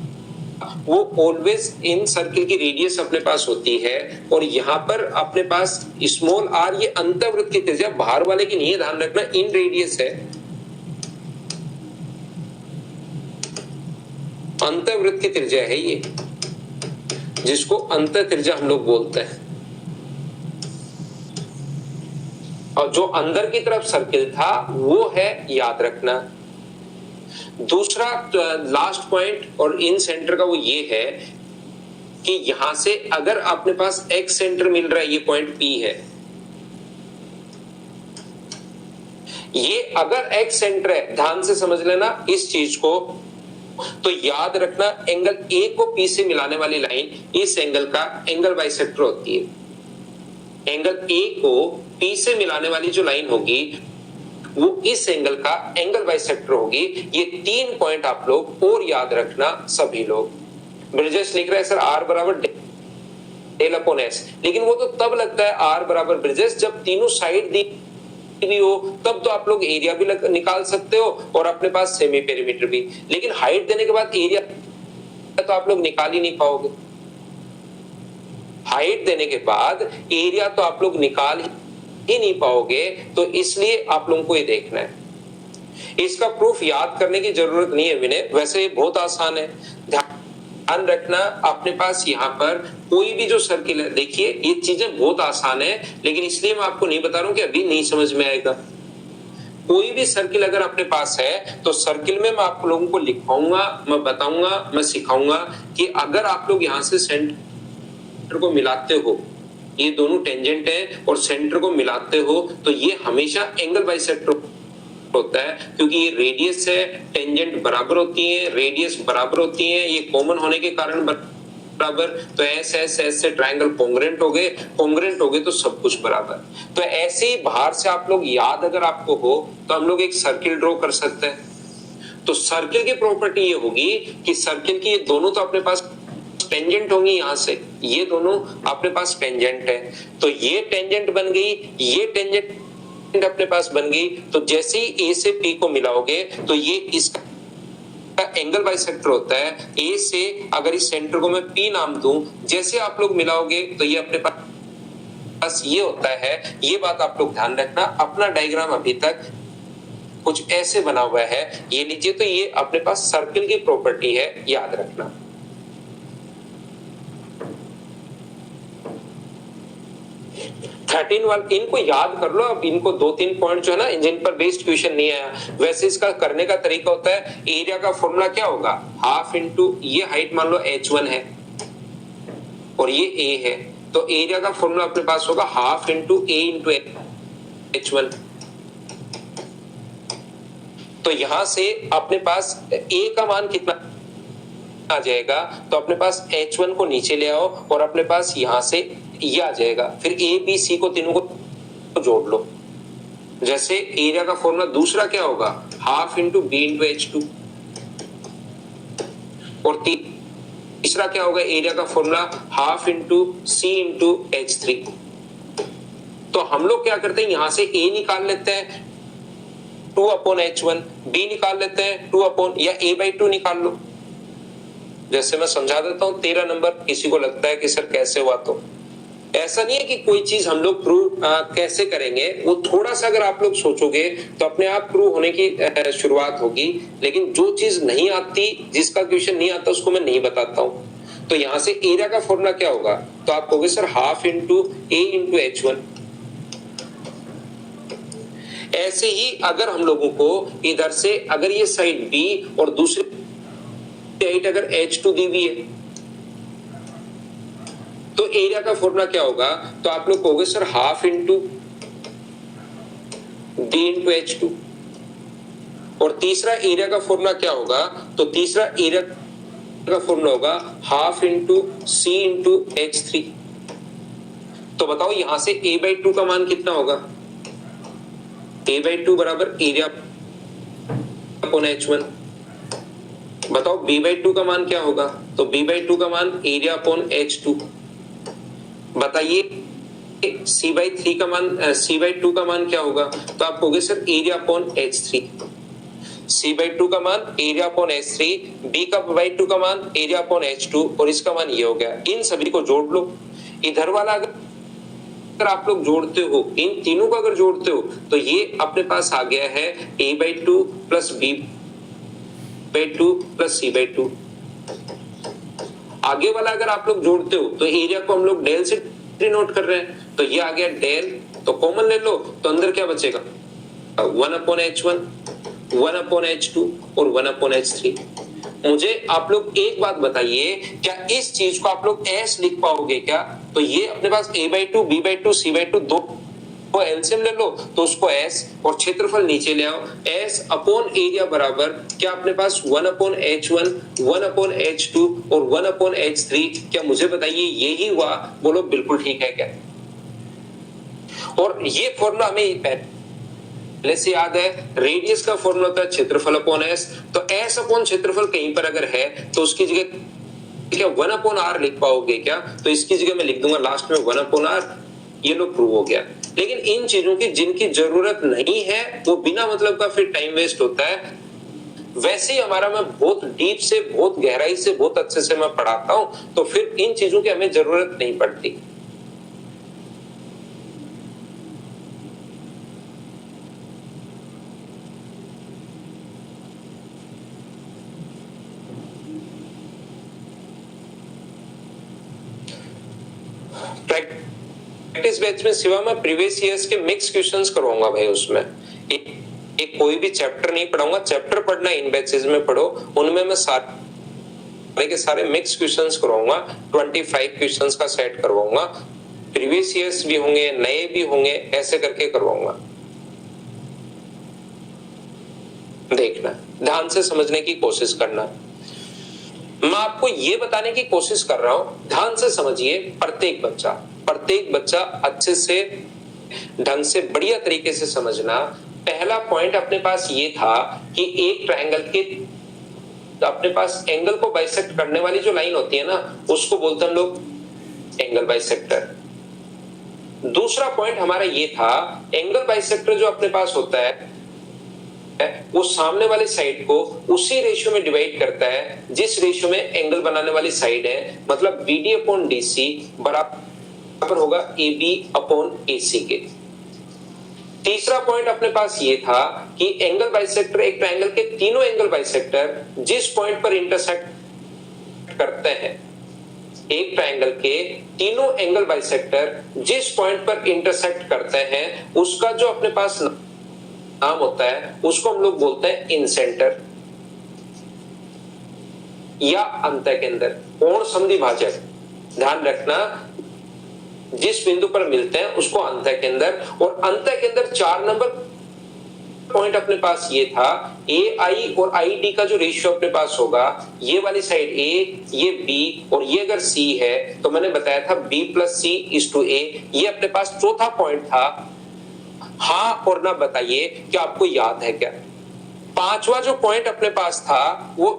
वो ऑलवेज इन सर्किल की रेडियस अपने पास होती है, और यहां पर अपने पास स्मॉल r ये अंतर्वृत्त की त्रिज्या, बाहर वाले की नहीं है, ध्यान रखना, इन रेडियस है, अंतर्वृत्त की त्रिज्या है ये, जिसको अंतर त्रिज्या हम लोग बोलते हैं। और जो अंदर की तरफ सर्किल था वो है, याद रखना। दूसरा लास्ट पॉइंट और इन सेंटर का वो ये है कि यहां से अगर अपने पास एक्स सेंटर मिल रहा है, ये पॉइंट P है, ये अगर एक्स सेंटर है, ध्यान से समझ लेना इस चीज को, तो याद रखना एंगल A को P से मिलाने वाली लाइन इस एंगल का एंगल बाइसेक्टर होती है। एंगल A को P से मिलाने वाली जो लाइन होगी वो इस एंगल का एंगल बाइसेक्टर होगी। ये 3 पॉइंट आप लोग और याद रखना सभी लोग। ब्रिजेश लिख रहा है सर R बराबर डेल अपॉन S, लेकिन वो तो तब लगता है R बराबर ब्रिजेश जब तीनों साइड दी भी हो, तब तो आप लोग एरिया भी निकाल सकते हो और अपने पास सेमी पेरीमीटर भी, लेकिन हाइट देने के बाद एरिया तो आप लोग निकाल ही नहीं पाओगे। हाइट देने के बाद एरिया तो आप लोग निकाल ही नहीं पाओगे, तो इसलिए आप लोगों को ये देखना है। इसका प्रूफ याद करने की जरूरत नहीं है विनय, वैसे ये बहुत आसान है। ध्यान रखना अपने पास यहाँ पर कोई भी जो सर्किल है, देखिए ये चीजें बहुत आसान है, लेकिन इसलिए मैं आपको नहीं बता रहा हूं कि अभी नहीं समझ में आएगा। कोई भी सर्किल अगर अपने पास है तो सर्किल में मैं आप लोगों को लिखवाऊंगा, मैं बताऊंगा, मैं सिखाऊंगा कि अगर आप लोग यहाँ से सेंटर को मिलाते हो, ये दोनों टेंजेंट है और सेंटर को मिलाते हो, तो ये हमेशा एंगल बाइसेक्टर होता है, क्योंकि ये रेडियस है, टेंजेंट बराबर होती है, रेडियस बराबर होती है, ये कॉमन होने के कारण बराबर, तो एस एस एस से ट्रायंगल कॉन्ग्रुएंट हो गए तो सब कुछ बराबर। तो ऐसे ही बाहर से आप लोग याद अगर आपको हो तो हम लोग एक सर्किल ड्रॉ कर सकते हैं। तो सर्किल की प्रॉपर्टी ये होगी कि सर्किल की ये दोनों तो अपने पास टेंजेंट होंगी, यहां से ये दोनों अपने पास टेंजेंट है, तो ये टेंजेंट बन गई, ये टेंजेंट अपने पास बन गई। तो जैसे ही A से P को मिलाओगे तो ये इसका एंगल बाइसेक्टर होता है। A से अगर इस सेंटर को मैं P नाम दूं, जैसे आप लोग मिलाओगे तो ये अपने पास ये होता है। ये बात आप लोग ध्यान रखना। अपना डायग्राम अभी तक कुछ ऐसे बना हुआ है, ये लीजिए, तो ये अपने पास सर्किल की प्रॉपर्टी है, याद रखना। इनको याद कर लो। अब इनको 2-3 पॉइंट जो है ना, जिन पर बेस्ड क्वेश्चन नहीं आया, वैसे इसका करने का तरीका होता है, एरिया का फॉर्मूला क्या होगा, हाफ इंटू ये हाइट मान लो h1 है और ये a है, तो एरिया का फॉर्मूला अपने पास होगा half into a into h1। तो यहां से अपने पास a का मान कितना आ जाएगा, तो अपने पास h1 को नीचे ले आओ और अपने पास यहां से ये आ जाएगा। फिर A B C को तीनों को जोड़ लो। जैसे एरिया का फॉर्मूला दूसरा क्या होगा, half into B into H2, और तीसरा क्या होगा, एरिया का formula half into C into H3। तो हम लोग क्या करते हैं, यहां से A निकाल लेते हैं 2/H1, B निकाल लेते हैं 2 या A/2 निकाल लो। जैसे मैं समझा देता हूं 13 नंबर, किसी को लगता है कि सर कैसे हुआ, तो ऐसा नहीं है कि कोई चीज हम लोग प्रूव कैसे करेंगे, वो थोड़ा सा अगर आप लोग सोचोगे तो अपने आप प्रूव होने की शुरुआत होगी। लेकिन जो चीज नहीं आती, जिसका क्वेश्चन नहीं आता, उसको मैं नहीं बताता हूं। तो यहां से एरिया का फॉर्मूला क्या होगा, तो आप कहोगे sir half into A into H1। ऐसे ही अगर हम लोगों को इधर से अगर ये साइड B और दूसरी साइड अगर H2 दी हुई है तो एरिया का फॉर्मूला क्या होगा? तो आप लोग कहोगे sir half into D into H2। और तीसरा एरिया का फॉर्मूला क्या होगा? तो तीसरा एरिया का फॉर्मूला होगा half into C into H3। तो बताओ यहां से A/2 का मान कितना होगा? A/2 बराबर एरिया अपॉन H1। बताओ B/2 का मान क्या होगा? तो B/2 का मान एरिया अपॉन H2। बताइए C/3 का मान C/2 का मान क्या होगा? तो आप कहोगे sir area upon H3। C/2 का मान एरिया अपॉन H3, B/2 का मान एरिया अपॉन H2 और इसका मान ये हो गया। इन सभी को जोड़ लो। इधर वाला अगर आप लोग जोड़ते हो, इन तीनों को अगर जोड़ते हो तो ये अपने पास आ गया है A/2 plus B/2 plus C/2। आगे वाला अगर आप लोग जोड़ते हो तो एरिया को हम लोग डेल से डिनोट कर रहे हैं, तो ये आ गया डेल, तो कॉमन ले लो तो अंदर क्या बचेगा? 1/H1, 1/H2 और 1/H3। मुझे आप लोग एक बात बताइए, क्या इस चीज को आप लोग S लिख पाओगे क्या? तो ये अपने पास A/2, B/2, C/2 दो एलसीएम ले लो तो उसको S और क्षेत्रफल नीचे ले आओ। S अपॉन एरिया बराबर क्या अपने पास 1/H1, 1/H2 और 1/H3। क्या मुझे बताइए यही हुआ? बोलो बिल्कुल ठीक है क्या? और ये फॉर्मूला हमें पहले से याद है, रेडियस का फॉर्मूला होता है क्षेत्रफल अपॉन S। तो S अपॉन क्षेत्रफल कहीं पर अगर है तो उसकी जगह क्या 1/R लिख पाओगे क्या? तो इसकी जगह मैं लिख दूंगा लास्ट में 1/R। ये लो प्रूव हो गया। लेकिन इन चीजों की जिनकी जरूरत नहीं है वो बिना मतलब का फिर टाइम वेस्ट होता है। वैसे ही हमारा मैं बहुत डीप से, बहुत गहराई से, बहुत अच्छे से मैं पढ़ाता हूं, तो फिर इन चीजों की हमें जरूरत नहीं पड़ती। प्रैक्टिस बैच में सिवा मैं प्रीवियस ईयर्स के मिक्स क्वेश्चंस करवाऊंगा भाई। उसमें एक कोई भी चैप्टर नहीं पढ़ाऊंगा। चैप्टर पढ़ना इन बैचेस में पढ़ो, उनमें मैं सारे के सारे मिक्स क्वेश्चंस करवाऊंगा। 25 क्वेश्चंस का सेट करवाऊंगा। प्रीवियस ईयर्स भी होंगे, नए भी होंगे, ऐसे करके करवाऊंगा। देखना, ध्यान से समझने की कोशिश करना। मैं आपको ये बताने की कोशिश कर रहा हूं, ध्यान से समझिए। प्रत्येक बच्चा अच्छे से, ढंग से, बढ़िया तरीके से समझना। पहला पॉइंट अपने पास ये था कि एक ट्रायंगल के अपने पास एंगल को बाइसेक्ट करने वाली जो लाइन होती है ना, उसको बोलते हैं हम लोग एंगल बाइसेक्टर। दूसरा पॉइंट हमारा ये था, एंगल बाइसेक्टर जो अपने पास होता है वो सामने वाले साइड को उसी रेशियो में डिवाइड करता है जिस रेशियो में एंगल बनाने वाली साइड है। मतलब BD अपॉन DC बराबर होगा AB अपॉन AC के। तीसरा पॉइंट अपने पास ये था कि एंगल बाइसेक्टर, एक ट्रायंगल के तीनों एंगल बाइसेक्टर जिस पॉइंट पर इंटरसेक्ट करते हैं, एक ट्रायंगल के तीनों एंगल बाइसेक्टर जिस पॉइंट पर इंटरसेक्ट करते हैं उसका जो अपने पास नाम होता है उसको हम लोग बोलते हैं इनसेंटर या अंतःकेंद्र, कोण संधि भाजक। ध्यान रखना, जिस बिंदु पर मिलते हैं उसको अंतःकेंद्र। और अंतःकेंद्र 4 नंबर पॉइंट अपने पास ये था, AI और ID का जो रेशियो अपने पास होगा, ये वाली साइड A, ये B और ये अगर C है तो मैंने बताया था B + C/A। ये अपने पास चौथा पॉइंट था। हाँ और ना बताइए कि आपको याद है क्या? पांचवा जो पॉइंट अपने पास था, वो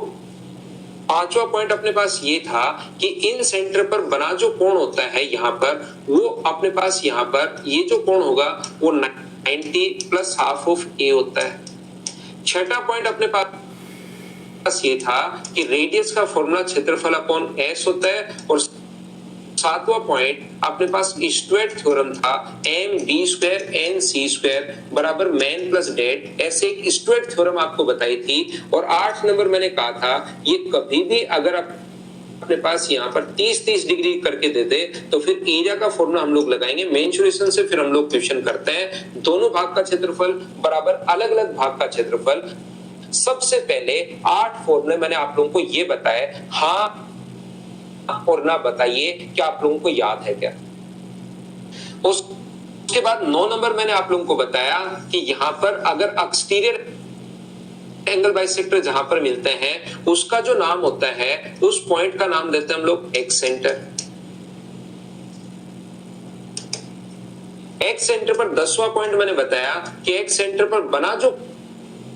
पांचवा पॉइंट अपने पास ये था कि इन सेंटर पर बना जो कोण होता है यहाँ पर, वो अपने पास यहाँ पर ये जो कोण होगा वो 90 + ½ ऑफ A होता है। छठा पॉइंट अपने पास ये था कि रेडियस का फॉर्मूला क्षेत्रफल अपॉन S होता है। और सातवां पॉइंट अपने पास स्क्वायर थ्योरम था, MB² NC² बराबर मैन प्लस डेड। ऐसे एक स्क्वायर थ्योरम आपको बताई थी। और 8 नंबर मैंने कहा था, ये कभी भी अगर आप अपने पास यहाँ पर 30-30 डिग्री करके दे दे तो फिर एरिया का फॉर्मूला हम लोग लगाएंगे मेंसुरेशन से, फिर हम लोग क्वेश्चन करते हैं दोनों भाग का क्षेत्रफल बराबर अलग अलग भाग का क्षेत्रफल। सबसे पहले 8 फॉर्मूले मैंने आप लोगों को ये बताए, हाँ और ना बताइए क्या आप लोगों को याद है क्या। उसके बाद 9 नंबर मैंने आप लोगों को बताया कि यहां पर अगर एक्सटीरियर एंगल बाइसेक्टर जहां पर मिलते हैं उसका जो नाम होता है उस पॉइंट का नाम देते हैं हम लोग एक्स सेंटर। एक्स सेंटर पर 10वां पॉइंट मैंने बताया कि एक्स सेंटर पर बना जो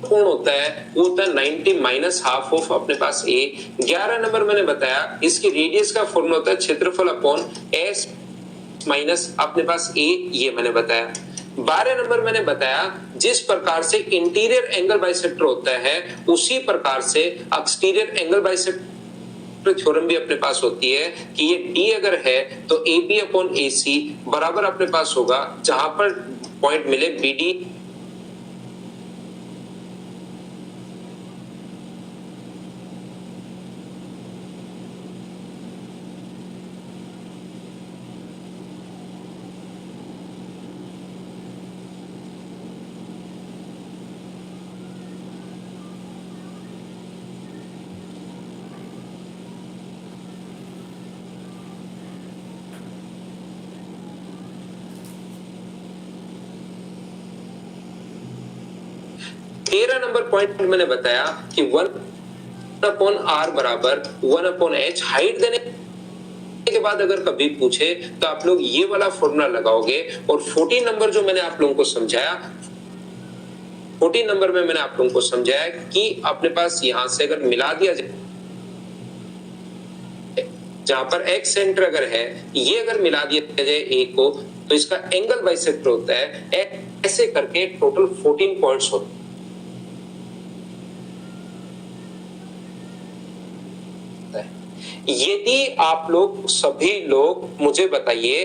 कोण होता है वो होता है 90 माइनस हाफ ऑफ अपने पास ए। 11 नंबर मैंने बताया इसकी रेडियस का फॉर्मूला होता है क्षेत्रफल अपॉन एस माइनस अपने पास ए, ये मैंने बताया। 12 नंबर मैंने बताया जिस प्रकार से इंटीरियर एंगल बाइसेक्टर होता है उसी प्रकार से एक्सटीरियर एंगल बाइसेक्टर थ्योरम भी अपने पास होती है कि ये डी अगर है तो ए बी अपॉन ए सी बराबर अपने पास होगा जहां पर पॉइंट मिले बी डी। तेरह नंबर पॉइंट मैंने बताया कि 1/r बराबर 1/h। हाइट देने के बाद अगर कभी पूछे तो आप लोग ये वाला फॉर्मूला लगाओगे। और 14 नंबर जो मैंने आप लोगों को समझाया, 14 नंबर में मैंने आप लोगों को समझाया कि अपने पास यहां से अगर मिला दिया जाए जहां पर एक्स सेंटर अगर है ये अगर मिला दिया जाए ए को तो इसका एंगल बाइसेक्टर होता है। ऐसे करके टोटल 14 पॉइंट्स होते हैं। यदि आप लोग सभी लोग मुझे बताइए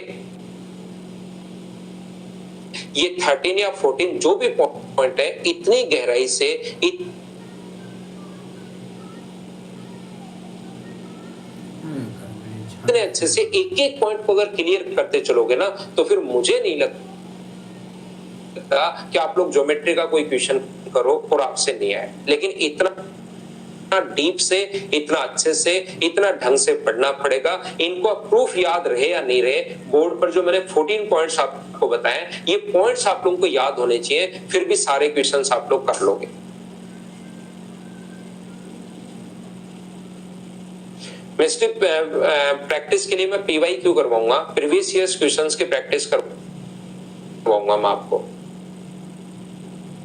ये 13 या 14 जो भी पॉइंट है इतनी गहराई से इतने अच्छे से एक एक पॉइंट को अगर क्लियर करते चलोगे ना तो फिर मुझे नहीं लगता कि आप लोग ज्योमेट्री का कोई क्वेश्चन करो और आपसे नहीं आए। लेकिन इतना डीप से, इतना अच्छे से, इतना ढंग से पढ़ना पड़ेगा। इनको प्रूफ याद रहे या नहीं रहे, बोर्ड पर जो मैंने 14 पॉइंट्स आपको बताए ये पॉइंट्स आप लोगों को याद होने चाहिए, फिर भी सारे क्वेश्चंस आप लोग कर लोगे। मैं सिर्फ प्रैक्टिस के लिए मैं PYQ करवाऊंगा, प्रीवियस ईयर्स क्वेश्चंस की प्रैक्टिस करवाऊंगा मैं आपको।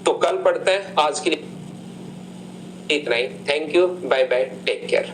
तो कल पढ़ते हैं, आज के लिए इतना ही। Thank you, bye bye, take care.